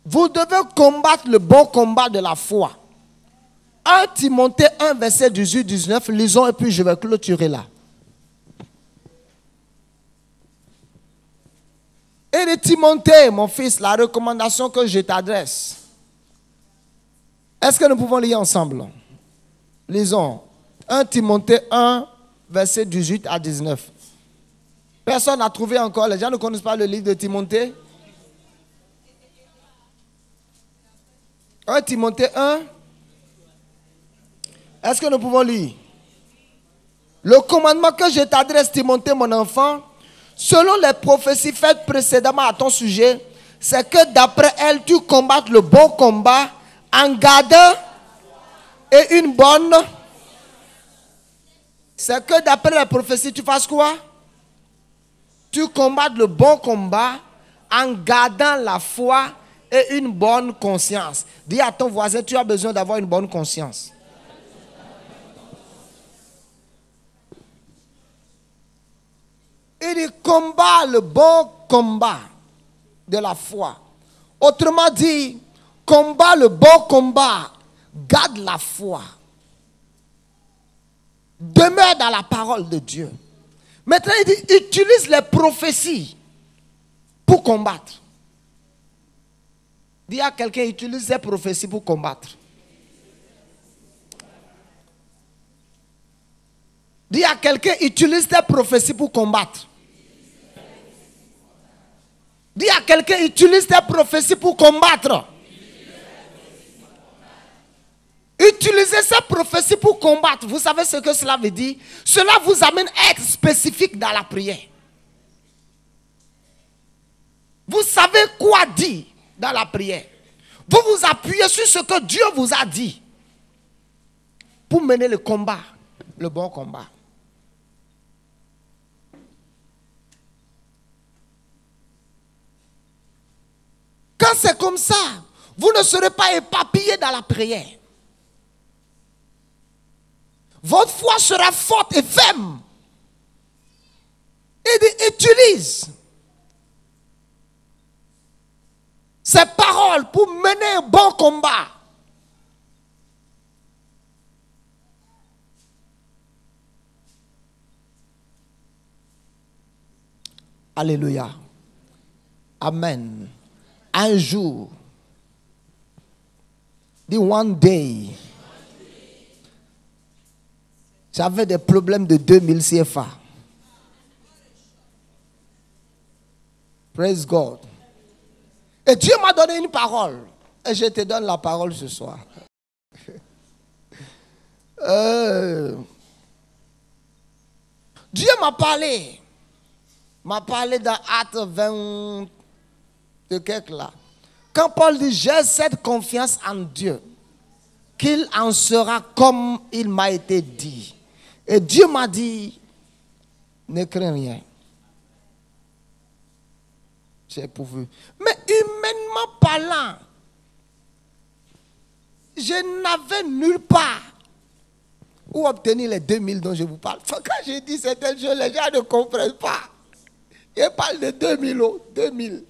Vous devez combattre le bon combat de la foi. 1 Timothée 1, verset 18-19, lisons et puis je vais clôturer là. Et de Timothée, mon fils, la recommandation que je t'adresse. Est-ce que nous pouvons lire ensemble? Lisons. 1 Timothée 1, verset 18 à 19. Personne n'a trouvé encore. Les gens ne connaissent pas le livre de Timothée. 1 Timothée 1. Est-ce que nous pouvons lire? Le commandement que je t'adresse, Timothée, mon enfant, selon les prophéties faites précédemment à ton sujet, c'est que d'après elles, tu combattes le bon combat en gardant et une bonne. C'est que d'après les prophéties, tu fasses quoi? Tu combattes le bon combat en gardant la foi et une bonne conscience. Dis à ton voisin, tu as besoin d'avoir une bonne conscience. Il combat le bon combat de la foi. Autrement dit, combat le bon combat, garde la foi. Demeure dans la parole de Dieu. Maintenant, il dit, utilise les prophéties pour combattre. Dis à quelqu'un, utilise les prophéties pour combattre. Dis à quelqu'un, utilise tes prophéties pour combattre. Dis à quelqu'un, utilise tes prophéties pour combattre. Utilisez ces prophéties pour combattre. Vous savez ce que cela veut dire? Cela vous amène à être spécifique dans la prière. Vous savez quoi dire dans la prière. Vous vous appuyez sur ce que Dieu vous a dit pour mener le combat, le bon combat. Quand c'est comme ça, vous ne serez pas éparpillés dans la prière. Votre foi sera forte et ferme. Et utilise ces paroles pour mener un bon combat. Alléluia. Amen. Un jour, dit one day, J'avais des problèmes de 2000 CFA. Praise God. Et Dieu m'a donné une parole. Et je te donne la parole ce soir. Dieu m'a parlé. M'a parlé dans Actes 20 de quelque là. Quand Paul dit, j'ai cette confiance en Dieu, qu'il en sera comme il m'a été dit. Et Dieu m'a dit, ne crains rien. J'ai pourvu. Mais humainement parlant, je n'avais nulle part où obtenir les 2000 dont je vous parle. Quand je dis certaines choses, les gens ne comprennent pas. Je parle de 2000 euros. 2000.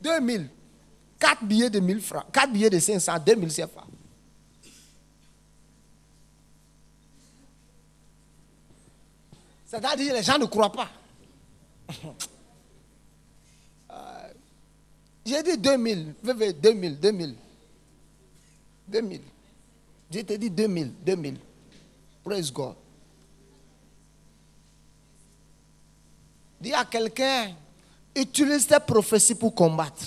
2000. 4 billets de 1000 francs. 4 billets de 500. 2000 CFA. C'est-à-dire que les gens ne croient pas. J'ai dit 2000. 2000. 2000. 2000. Je t'ai dit 2000. 2000. Praise God. Dis à quelqu'un, utilise tes prophéties pour combattre.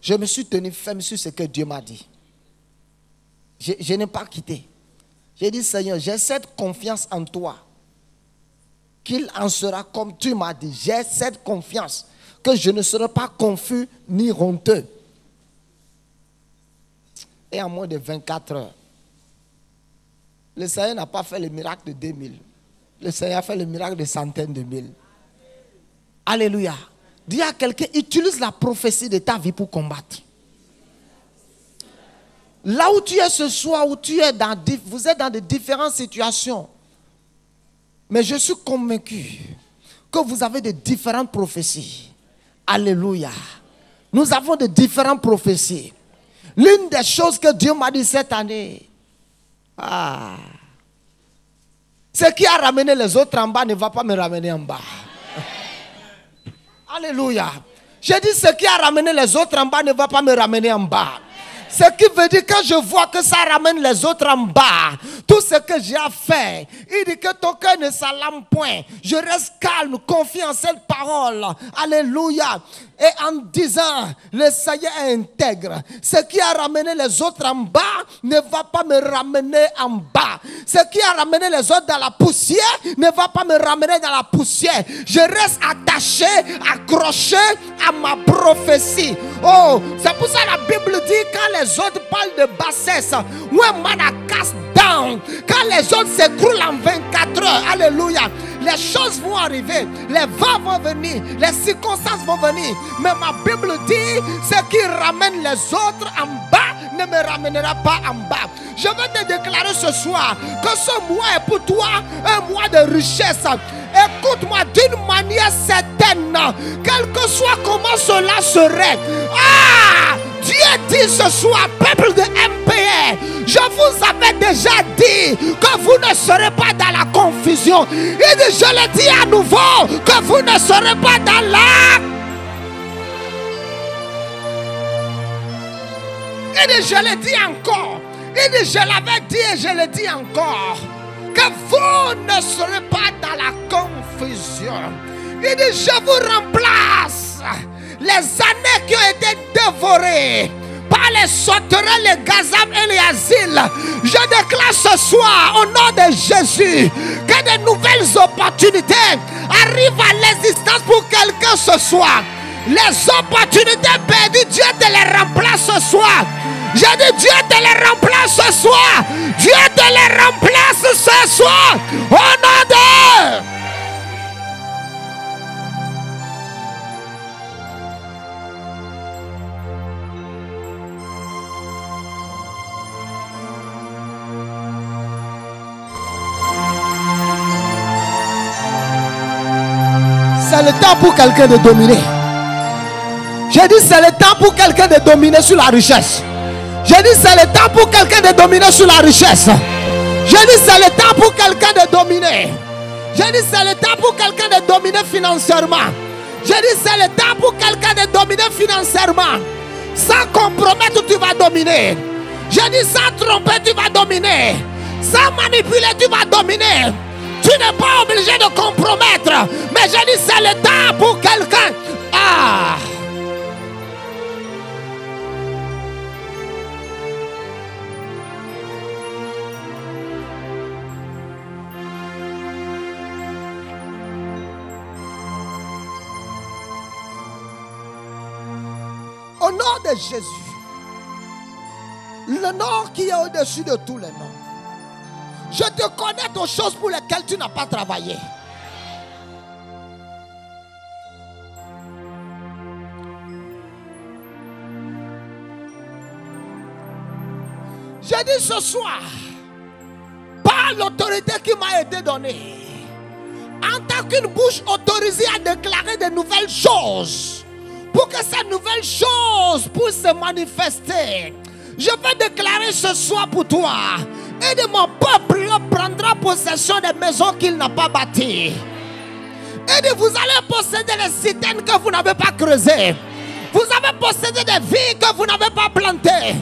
Je me suis tenu ferme sur ce que Dieu m'a dit. Je n'ai pas quitté. J'ai dit, Seigneur, j'ai cette confiance en toi, qu'il en sera comme tu m'as dit. J'ai cette confiance que je ne serai pas confus ni honteux. Et en moins de 24 heures, le Seigneur n'a pas fait le miracle de 2000. Le Seigneur a fait le miracle de centaines de mille. Alléluia. Dis à quelqu'un, utilise la prophétie de ta vie pour combattre. Là où tu es ce soir, où tu es vous êtes dans de différentes situations. Mais je suis convaincu que vous avez de différentes prophéties. Alléluia. Nous avons de différentes prophéties. L'une des choses que Dieu m'a dit cette année, ce qui a ramené les autres en bas ne va pas me ramener en bas. Alléluia. J'ai dit, ce qui a ramené les autres en bas ne va pas me ramener en bas. Ce qui veut dire que je vois que ça ramène les autres en bas. Tout ce que j'ai à faire, il dit que ton cœur ne s'alarme point. Je reste calme, confiant en cette parole. Alléluia. Et en disant, le Seigneur est intègre. Ce qui a ramené les autres en bas ne va pas me ramener en bas. Ce qui a ramené les autres dans la poussière ne va pas me ramener dans la poussière. Je reste attaché, accroché à ma prophétie. Oh, c'est pour ça que la Bible dit quand les autres parlent de bassesse, when man are cast down, quand les autres s'écroulent en 24 heures, alléluia, les choses vont arriver, les vents vont venir, les circonstances vont venir. Mais ma Bible dit, ce qui ramène les autres en bas ne me ramènera pas en bas. Je veux te déclarer ce soir que ce mois est pour toi un mois de richesse. Écoute-moi d'une manière certaine, quel que soit comment cela serait. Dieu dit ce soir, peuple de MPR, je vous avais déjà dit que vous ne serez pas dans la confusion. Il dit, je le dis à nouveau, que vous ne serez pas dans la... Il dit, je le dis encore. Il dit, je l'avais dit et je le dis encore, que vous ne serez pas dans la confusion. Il dit, je vous remplace les années qui ont été dévorées par les sauterelles, les gazam et les asiles. Je déclare ce soir au nom de Jésus que de nouvelles opportunités arrivent à l'existence pour quelqu'un ce soir. Les opportunités perdues, Dieu te les remplace ce soir. J'ai dit, Dieu te les remplace ce soir. Dieu te les remplace ce soir. Au nom de... C'est le temps pour quelqu'un de dominer. J'ai dit, c'est le temps pour quelqu'un de dominer sur la richesse. J'ai dit, c'est le temps pour quelqu'un de dominer sur la richesse. J'ai dit, c'est le temps pour quelqu'un de dominer. J'ai dit, c'est le temps pour quelqu'un de dominer financièrement. J'ai dit, c'est le temps pour quelqu'un de dominer financièrement. Sans compromettre, tu vas dominer. Je dis sans tromper, tu vas dominer. Sans manipuler, tu vas dominer. Tu n'es pas obligé de compromettre. Mais je dis c'est le temps pour quelqu'un. Ah! Au nom de Jésus, le nom qui est au-dessus de tous les noms, je te connais aux choses pour lesquelles tu n'as pas travaillé. J'ai dit ce soir, par l'autorité qui m'a été donnée, en tant qu'une bouche autorisée à déclarer de nouvelles choses, pour que ces nouvelles choses puissent se manifester, je vais déclarer ce soir pour toi, et de mon peuple prendra possession des maisons qu'il n'a pas bâties. Et de vous allez posséder les citernes que vous n'avez pas creusées. Vous avez possédé des vies que vous n'avez pas plantées.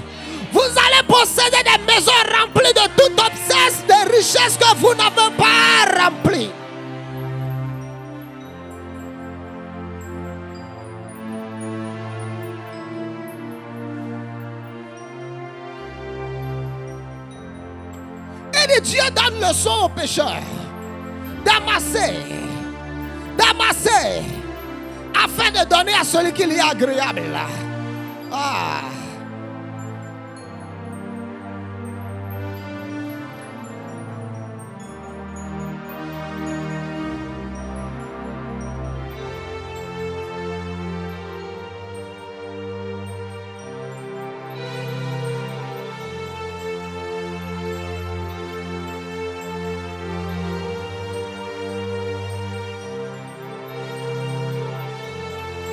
Vous allez posséder des maisons remplies de toute obsesse, de richesses que vous n'avez pas remplies. Et Dieu donne leçon aux pécheurs d'amasser, afin de donner à celui qui lui est agréable. Ah.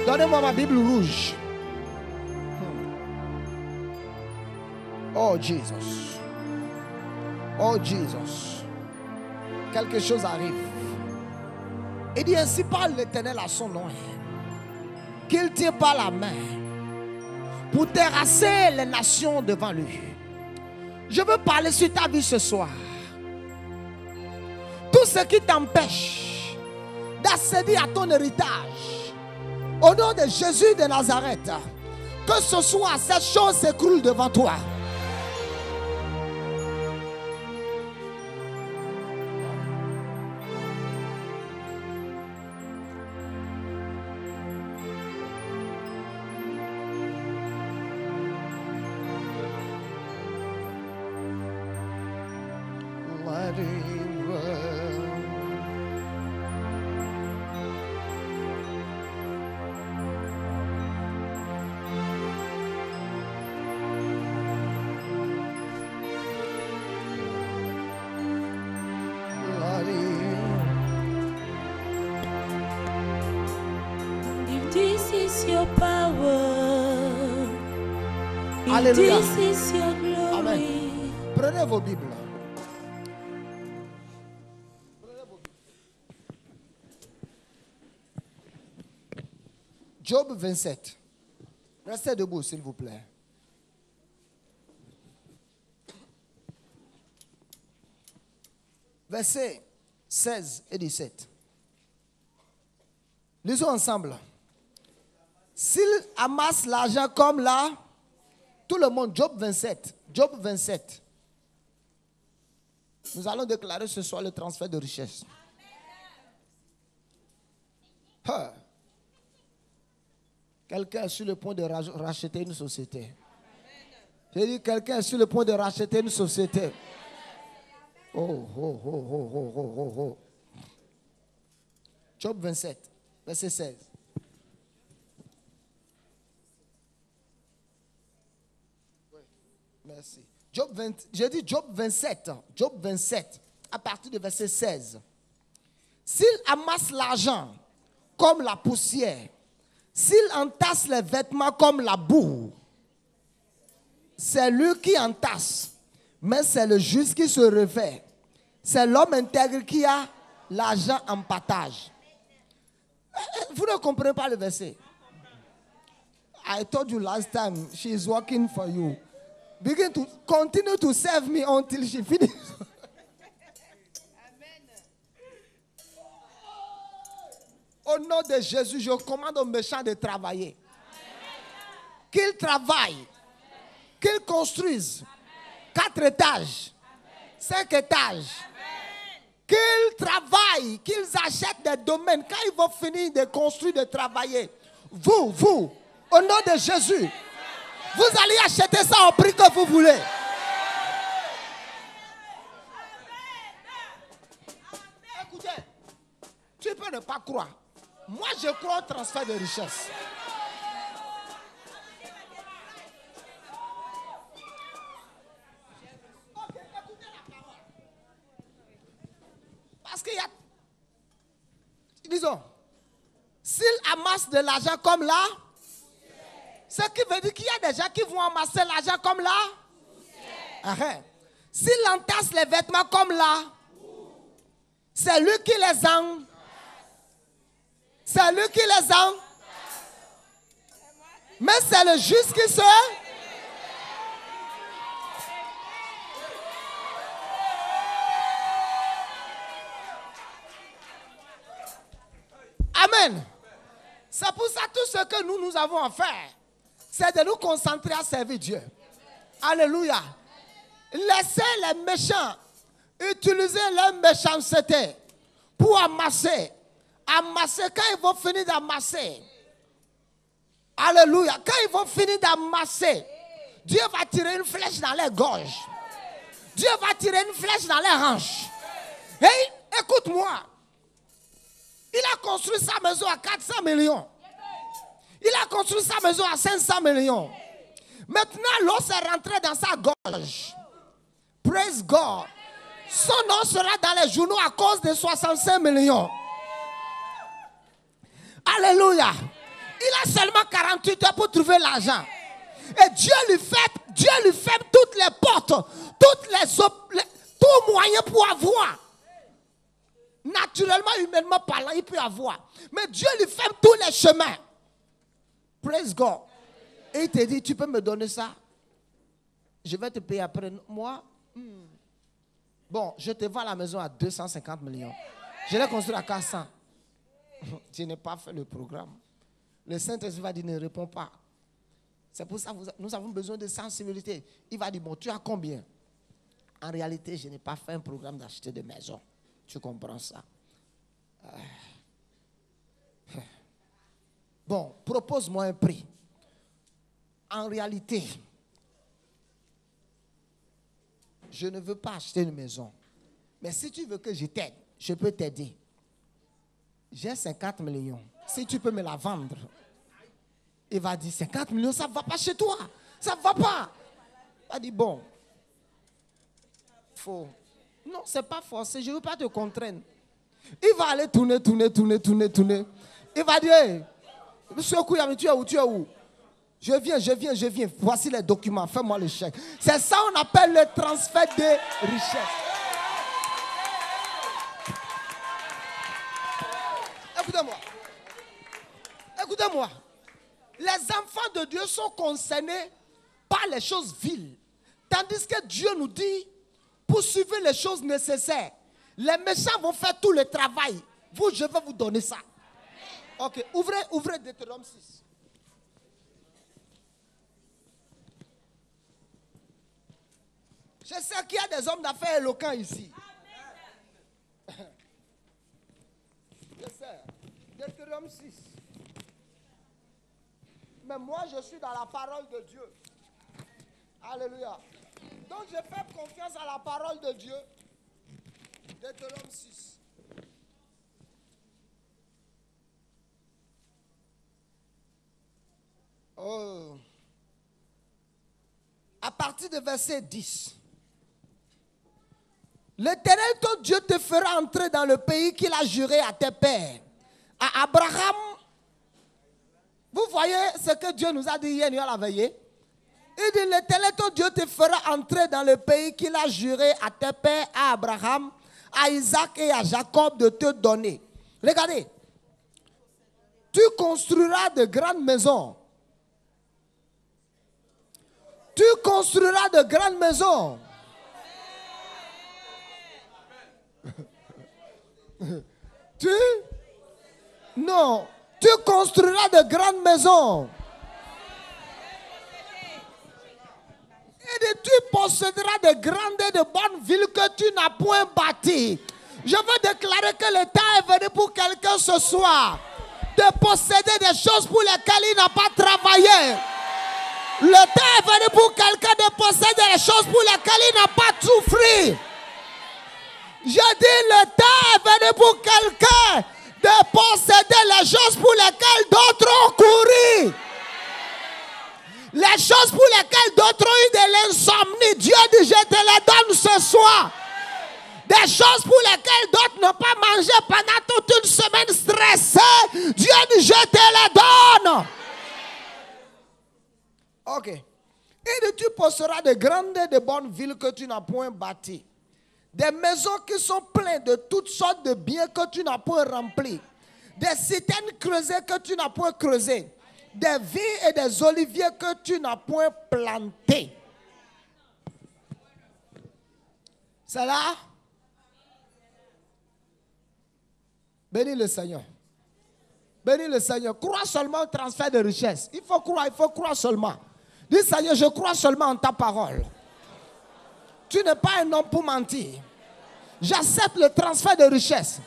Donnez-moi ma Bible rouge. Oh Jesus. Oh Jesus. Quelque chose arrive. Il dit ainsi parle l'Éternel à son nom, qu'il tient par la main pour terrasser les nations devant lui. Je veux parler sur ta vie ce soir. Tout ce qui t'empêche d'accéder à ton héritage, au nom de Jésus de Nazareth, que ce soit, cette chose s'écroule devant toi. Alléluia. Amen. Prenez vos Bibles. Job 27. Restez debout, s'il vous plaît. Versets 16 et 17. Lisons ensemble. S'il amasse l'argent comme là, tout le monde, Job 27. Job 27. Nous allons déclarer ce soir le transfert de richesse. Quelqu'un est sur le point de racheter une société. J'ai dit, quelqu'un est sur le point de racheter une société. Oh. Job 27, verset 16. Merci. J'ai dit Job 27. Job 27, à partir du verset 16. S'il amasse l'argent comme la poussière, s'il entasse les vêtements comme la boue, c'est lui qui entasse, mais c'est le juste qui se revêt. C'est l'homme intègre qui a l'argent en partage. Vous ne comprenez pas le verset. I told you last time, she is working for you. Begin to continue to serve me until she finishes. Au nom de Jésus, je commande aux méchants de travailler. Qu'ils travaillent. Qu'ils construisent. 4 étages. 5 étages. Qu'ils travaillent. Qu'ils achètent des domaines. Quand ils vont finir de construire, de travailler. Vous, au nom de Jésus, vous allez acheter ça au prix que vous voulez. Écoutez, tu peux ne pas croire. Moi, je crois au transfert de richesse. Parce qu'il y a... Disons, s'ils amassent de l'argent comme là, ce qui veut dire qu'il y a des gens qui vont amasser l'argent comme là. S'ils entassent les vêtements comme là, c'est lui qui les en... C'est lui qui les en... Mais c'est le juste qui se... Amen. C'est pour ça tout ce que nous avons à faire, c'est de nous concentrer à servir Dieu. Alléluia. Laissez les méchants utiliser leur méchanceté pour amasser. Amasser, quand ils vont finir d'amasser. Alléluia. Quand ils vont finir d'amasser, Dieu va tirer une flèche dans les gorges. Dieu va tirer une flèche dans les hanches. Et écoute-moi. Il a construit sa maison à 400 millions. Il a construit sa maison à 500 millions. Maintenant, l'eau s'est rentrée dans sa gorge. Praise God. Son nom sera dans les journaux à cause de 65 millions. Alléluia. Il a seulement 48 heures pour trouver l'argent. Et Dieu lui fait toutes les portes, tout moyen pour avoir. Naturellement, humainement parlant, il peut avoir. Mais Dieu lui ferme tous les chemins. Praise God. Et il te dit, tu peux me donner ça? Je vais te payer après. Moi, bon, je te vends la maison à 250 millions. Je l'ai construit à 400. Je n'ai pas fait le programme. Le Saint-Esprit va dire, ne réponds pas. C'est pour ça que nous avons besoin de sensibilité. Il va dire, bon, tu as combien? En réalité, je n'ai pas fait un programme d'acheter de maison. Tu comprends ça? Bon, propose-moi un prix. En réalité, je ne veux pas acheter une maison. Mais si tu veux que je t'aide, je peux t'aider. J'ai 50 millions. Si tu peux me la vendre. Il va dire 50 millions, ça ne va pas chez toi. Ça ne va pas. Il va dire bon. Faux. Non, ce n'est pas forcé. Je ne veux pas te contraindre. Il va aller tourner. Il va dire, hey, monsieur Kouyami, tu es où? Je viens. Voici les documents. Fais-moi le chèque. C'est ça qu'on appelle le transfert de richesse. Écoutez-moi. Les enfants de Dieu sont concernés par les choses viles. Tandis que Dieu nous dit, poursuivez les choses nécessaires. Les méchants vont faire tout le travail. Vous, je vais vous donner ça. Ok, ouvrez Deutéronome 6. Je sais qu'il y a des hommes d'affaires éloquents ici. Je sais. Deutéronome 6. Mais moi, je suis dans la parole de Dieu. Alléluia. Donc, je fais confiance à la parole de Dieu. Deutéronome 6. Oh. À partir de verset 10. L'Éternel, ton Dieu, te fera entrer dans le pays qu'il a juré à tes pères. À Abraham. Vous voyez ce que Dieu nous a dit hier nuit à la veillée? Il dit, l'Éternel, ton Dieu, te fera entrer dans le pays qu'il a juré à tes pères, à Abraham, à Isaac et à Jacob de te donner. Regardez. Tu construiras de grandes maisons Tu construiras de grandes maisons. Non, tu construiras de grandes maisons. Et tu posséderas de grandes et de bonnes villes que tu n'as point bâties. Je veux déclarer que le temps est venu pour quelqu'un ce soir de posséder des choses pour lesquelles il n'a pas travaillé. Le temps est venu pour quelqu'un de posséder des choses pour lesquelles il n'a pas souffert. Je dis, le temps est venu pour quelqu'un de posséder les choses pour lesquelles d'autres ont couru. Les choses pour lesquelles d'autres ont eu de l'insomnie. Dieu dit, je te les donne ce soir. Des choses pour lesquelles d'autres n'ont pas mangé pendant toute une semaine stressée. Dieu dit, je te les donne. Ok. Et tu posséderas de grandes et de bonnes villes que tu n'as point bâties. Des maisons qui sont pleines de toutes sortes de biens que tu n'as point remplis. Des citernes creusées que tu n'as point creusées. Des vignes et des oliviers que tu n'as point plantés. C'est là? Bénis le Seigneur. Bénis le Seigneur. Crois seulement au transfert de richesse. Il faut croire seulement. Dis Seigneur, je crois seulement en ta parole. Tu n'es pas un homme pour mentir. J'accepte le transfert de richesse.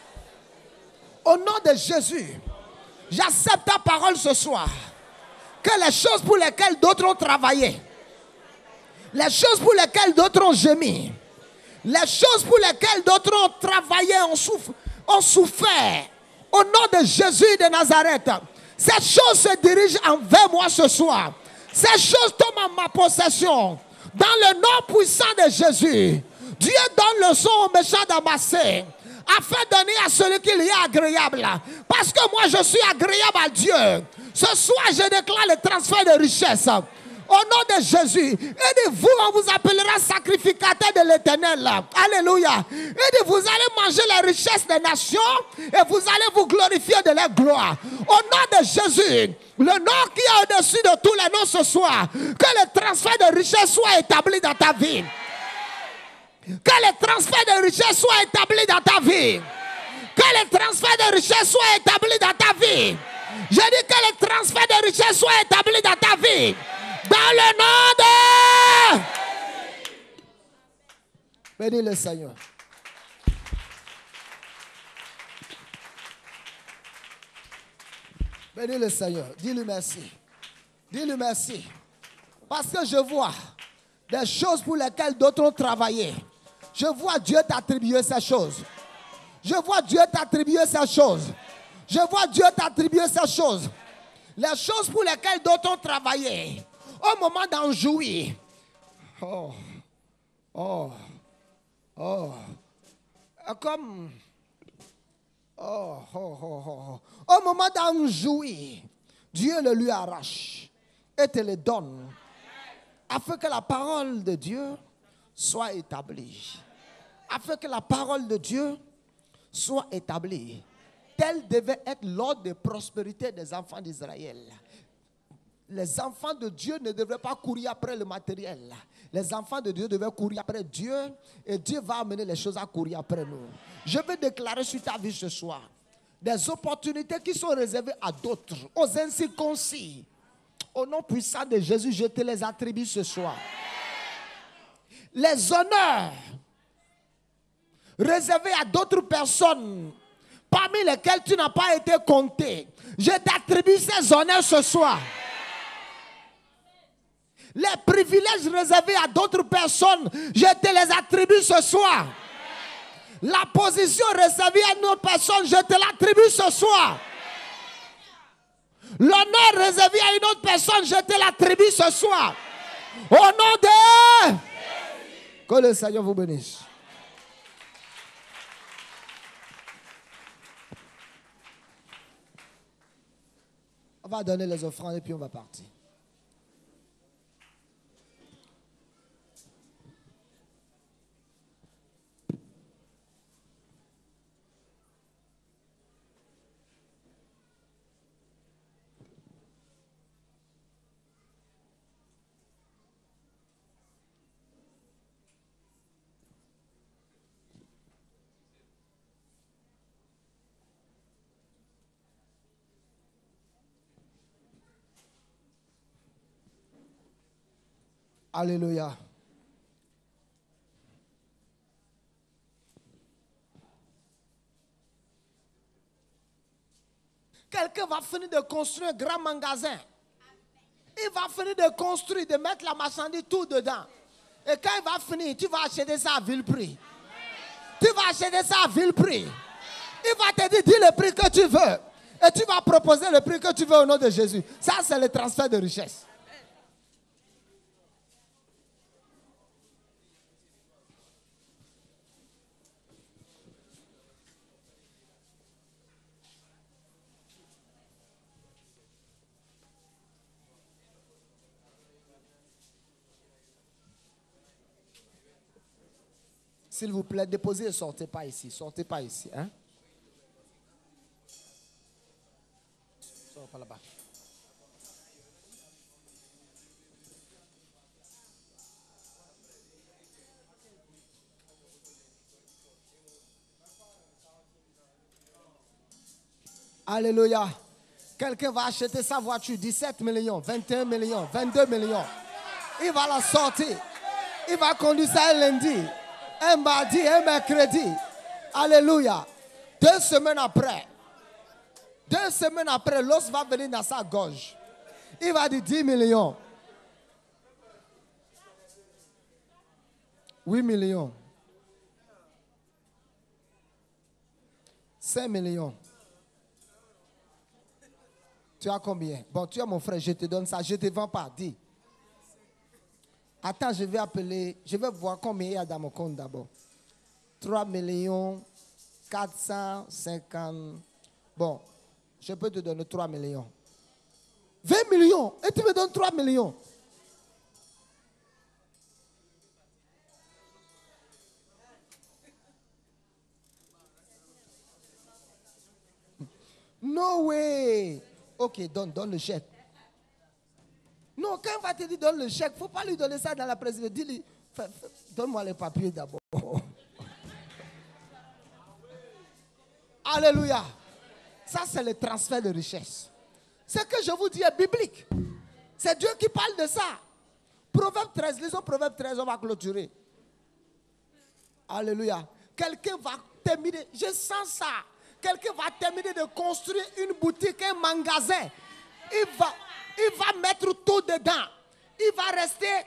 Au nom de Jésus, j'accepte ta parole ce soir. Que les choses pour lesquelles d'autres ont travaillé, les choses pour lesquelles d'autres ont gémi, les choses pour lesquelles d'autres ont travaillé, ont souffert, au nom de Jésus de Nazareth, ces choses se dirigent envers moi ce soir. Ces choses tombent en ma possession. Dans le nom puissant de Jésus, Dieu donne le son au méchant d'amasser, afin de donner à celui qui lui est agréable. Parce que moi je suis agréable à Dieu. Ce soir je déclare le transfert de richesse. Au nom de Jésus. Et de vous, on vous appellera sacrificateur de l'Éternel. Alléluia. Et de vous allez manger les richesses des nations et vous allez vous glorifier de leur gloire. Au nom de Jésus, le nom qui est au-dessus de tous les noms ce soir, que le transfert de richesse soit établi dans ta vie. Que le transfert de richesse soit établi dans ta vie. Que le transfert de richesse soit établi dans ta vie. Je dis que le transfert de richesse soit établi dans ta vie. Dans le nom de... Bénis le Seigneur. Bénis le Seigneur. Dis-lui merci. Dis-lui merci. Parce que je vois des choses pour lesquelles d'autres ont travaillé. Je vois Dieu t'attribuer ces choses. Je vois Dieu t'attribuer ces choses. Je vois Dieu t'attribuer ces choses. Les choses pour lesquelles d'autres ont travaillé. Au moment d'en jouir. Comme... Au moment d'en jouir, Dieu le lui arrache et te le donne. Afin que la parole de Dieu soit établie. Afin que la parole de Dieu soit établie. Tel devait être l'ordre de prospérité des enfants d'Israël. Les enfants de Dieu ne devraient pas courir après le matériel. Les enfants de Dieu devaient courir après Dieu. Et Dieu va amener les choses à courir après nous. Je vais déclarer sur ta vie ce soir des opportunités qui sont réservées à d'autres, aux incirconcis. Au nom puissant de Jésus, je te les attribue ce soir. Les honneurs réservés à d'autres personnes, parmi lesquelles tu n'as pas été compté, je t'attribue ces honneurs ce soir. Les privilèges réservés à d'autres personnes, je te les attribue ce soir. La position réservée à une autre personne, je te l'attribue ce soir. L'honneur réservé à une autre personne, je te l'attribue ce soir. Au nom de... Que le Seigneur vous bénisse. On va donner les offrandes et puis on va partir. Alléluia. Quelqu'un va finir de construire un grand magasin. Il va finir de construire, de mettre la marchandise tout dedans. Et quand il va finir, tu vas acheter ça à vil prix. Tu vas acheter ça à vil prix. Il va te dire, dis le prix que tu veux. Et tu vas proposer le prix que tu veux au nom de Jésus. Ça, c'est le transfert de richesse. S'il vous plaît, déposez et sortez pas ici. Sortez pas ici. Hein? Sors pas là-bas. Alléluia. Quelqu'un va acheter sa voiture, 17 millions, 21 millions, 22 millions. Il va la sortir. Il va conduire ça un lundi, un mardi, un mercredi. Alléluia. 2 semaines après, l'os va venir dans sa gorge. Il va dire 10 millions. 8 millions. 5 millions. Tu as combien? Bon, tu as mon frère, je te donne ça. Je ne te vends pas, dis. Attends, je vais appeler, je vais voir combien il y a dans mon compte d'abord. 3 millions 450. Bon, je peux te donner 3 millions. 20 millions. Et tu me donnes 3 millions. No way. Ok, donne le chèque. Non, quand il va te dire donne le chèque, il ne faut pas lui donner ça dans la présidence. Dis-lui, donne-moi les papiers d'abord. Alléluia. Ça, c'est le transfert de richesse. Ce que je vous dis est biblique. C'est Dieu qui parle de ça. Proverbe 13, lisons Proverbe 13, on va clôturer. Alléluia. Quelqu'un va terminer, je sens ça. Quelqu'un va terminer de construire une boutique, un magasin. Il va mettre tout dedans. Il va rester,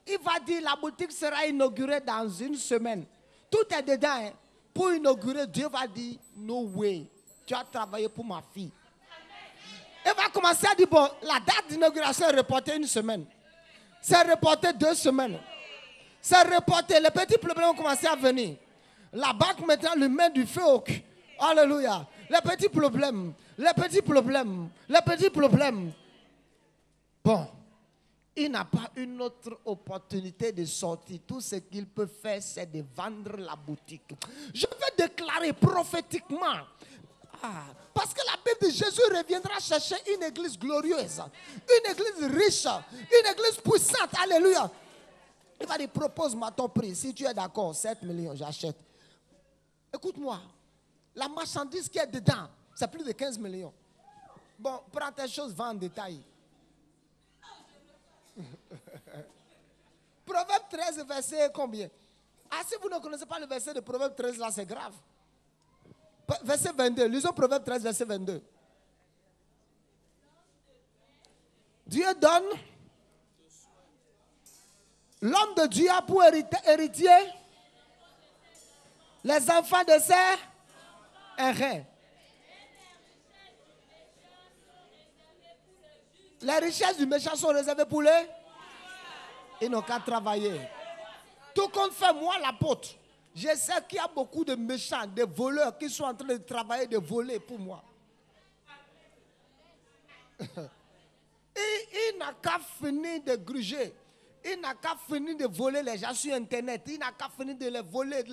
il va dire la boutique sera inaugurée dans une semaine. Tout est dedans. Hein. Pour inaugurer, Dieu va dire, no way, tu as travaillé pour ma fille. Il va commencer à dire, bon, la date d'inauguration est reportée 1 semaine. C'est reporté 2 semaines. C'est reporté, les petits problèmes ont commencé à venir. La banque maintenant lui met du feu au cul. Alléluia. Les petits problèmes. Bon, il n'a pas une autre opportunité de sortir. Tout ce qu'il peut faire, c'est de vendre la boutique. Je vais déclarer prophétiquement. Parce que la Bible dit Jésus reviendra chercher une église glorieuse, une église riche, une église puissante. Alléluia. Il va dire, propose-moi ton prix. Si tu es d'accord, 7 millions, j'achète. Écoute-moi, la marchandise qui est dedans, c'est plus de 15 millions. Bon, prends tes choses, vends en détail. Proverbe 13, verset combien? Si vous ne connaissez pas le verset de Proverbe 13, là, c'est grave. Verset 22, lisons Proverbe 13, verset 22. Dieu donne, l'homme de Dieu a pour héritier les enfants de ses errants. Les richesses du méchant sont réservées pour les. Ils n'ont qu'à travailler. Tout compte fait, moi l'apôtre, je sais qu'il y a beaucoup de méchants, de voleurs qui sont en train de travailler, de voler pour moi. Il n'a qu'à finir de gruger. Il n'a qu'à finir de voler les gens sur Internet. Il n'a qu'à finir de les voler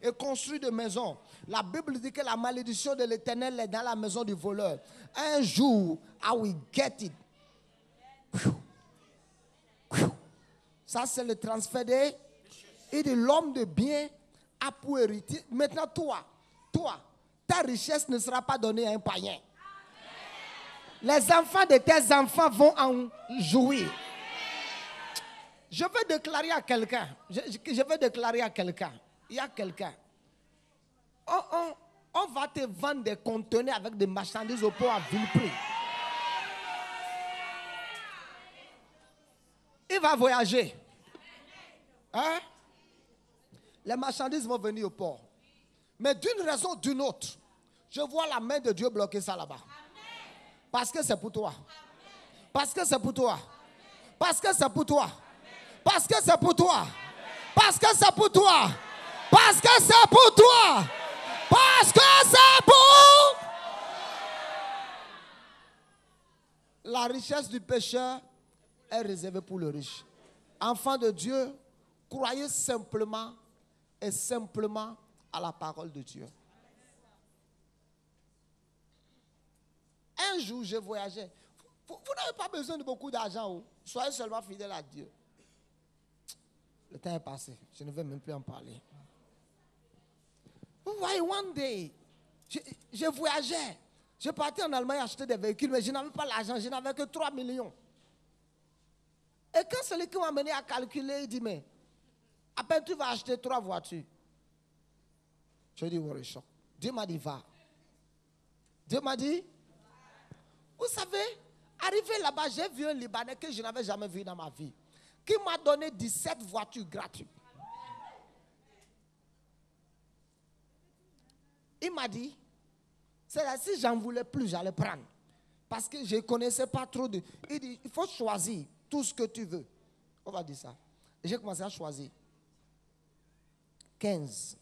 et construire des maisons. La Bible dit que la malédiction de l'Éternel est dans la maison du voleur. Un jour, I will get it. Ça, c'est le transfert de... Et de l'homme de bien a pour héritier. Maintenant, toi, ta richesse ne sera pas donnée à un païen. Les enfants de tes enfants vont en jouir. Je vais déclarer à quelqu'un. Je vais déclarer à quelqu'un. Il y a quelqu'un. On va te vendre des conteneurs avec des marchandises au port à vil prix. Il va voyager. Hein? Les marchandises vont venir au port. Mais d'une raison ou d'une autre, je vois la main de Dieu bloquer ça là-bas. Parce que c'est pour toi. Parce que c'est pour toi. Parce que c'est pour toi. Parce que c'est pour toi. Parce que c'est pour toi. Parce que c'est pour toi. Parce que c'est pour. La richesse du pécheur est réservée pour le riche. Enfants de Dieu, croyez simplement et simplement à la parole de Dieu. Un jour, je voyageais. Vous n'avez pas besoin de beaucoup d'argent. Soyez seulement fidèles à Dieu. Le temps est passé. Je ne vais même plus en parler. Vous voyez, one day, je voyageais. Je partais en Allemagne acheter des véhicules, mais je n'avais pas l'argent. Je n'avais que 3 millions. Et quand celui qui m'a amené à calculer, il dit, mais à peine tu vas acheter 3 voitures. Je dis, oui, Dieu m'a dit, va. Dieu m'a dit, vous savez, arrivé là-bas, j'ai vu un Libanais que je n'avais jamais vu dans ma vie, qui m'a donné 17 voitures gratuites. Il m'a dit, c'est là, si j'en voulais plus, j'allais prendre. Parce que je ne connaissais pas trop de... Il dit, il faut choisir tout ce que tu veux. On va dire ça. Et j'ai commencé à choisir. 15.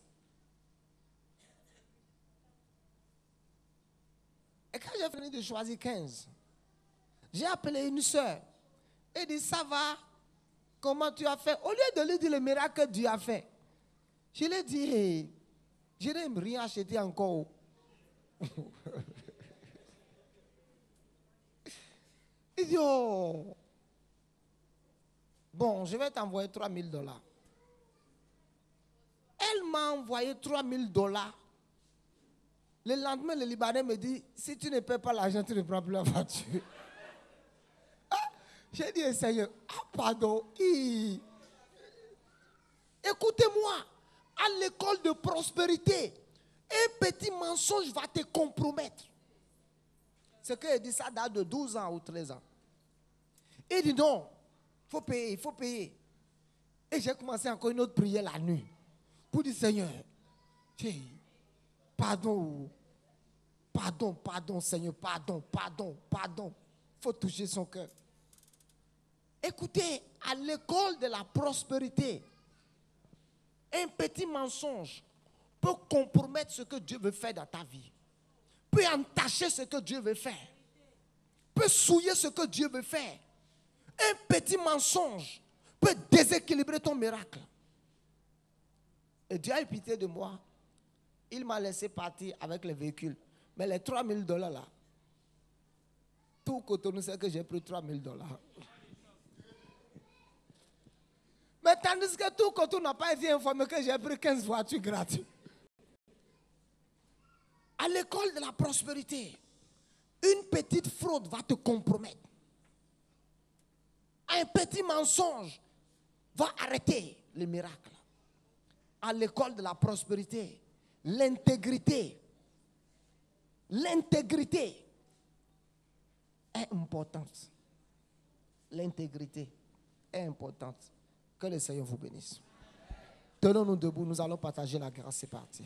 Et quand j'ai fini de choisir 15, j'ai appelé une soeur. Elle dit, ça va? Comment tu as fait? Au lieu de lui dire le miracle que Dieu a fait, je lui ai dit, hey, je n'aime rien acheter encore. Il dit, oh, bon, je vais t'envoyer $3,000. Elle m'a envoyé $3,000. Le lendemain, le Libanais me dit, si tu ne paies pas l'argent, tu ne prends plus la voiture. J'ai dit, Seigneur, pardon. Écoutez-moi, à l'école de prospérité, un petit mensonge va te compromettre. C'est qu'il dit, ça date de 12 ans ou 13 ans. Il dit, non, il faut payer, il faut payer. Et j'ai commencé encore une autre prière la nuit. Pour dire, Seigneur, pardon, Seigneur, pardon. Il faut toucher son cœur. Écoutez, à l'école de la prospérité, un petit mensonge peut compromettre ce que Dieu veut faire dans ta vie. Peut entacher ce que Dieu veut faire. Peut souiller ce que Dieu veut faire. Un petit mensonge peut déséquilibrer ton miracle. Et Dieu a eu pitié de moi. Il m'a laissé partir avec les véhicules. Mais les $3,000 là, tout Cotonou sait que j'ai pris $3,000. Mais tandis que tout Cotonou n'a pas été informé que j'ai pris 15 voitures gratuites. À l'école de la prospérité, une petite fraude va te compromettre. Un petit mensonge va arrêter le miracle. À l'école de la prospérité, l'intégrité est importante. L'intégrité est importante. Que le Seigneur vous bénisse. Tenons-nous debout, nous allons partager la grâce. C'est parti.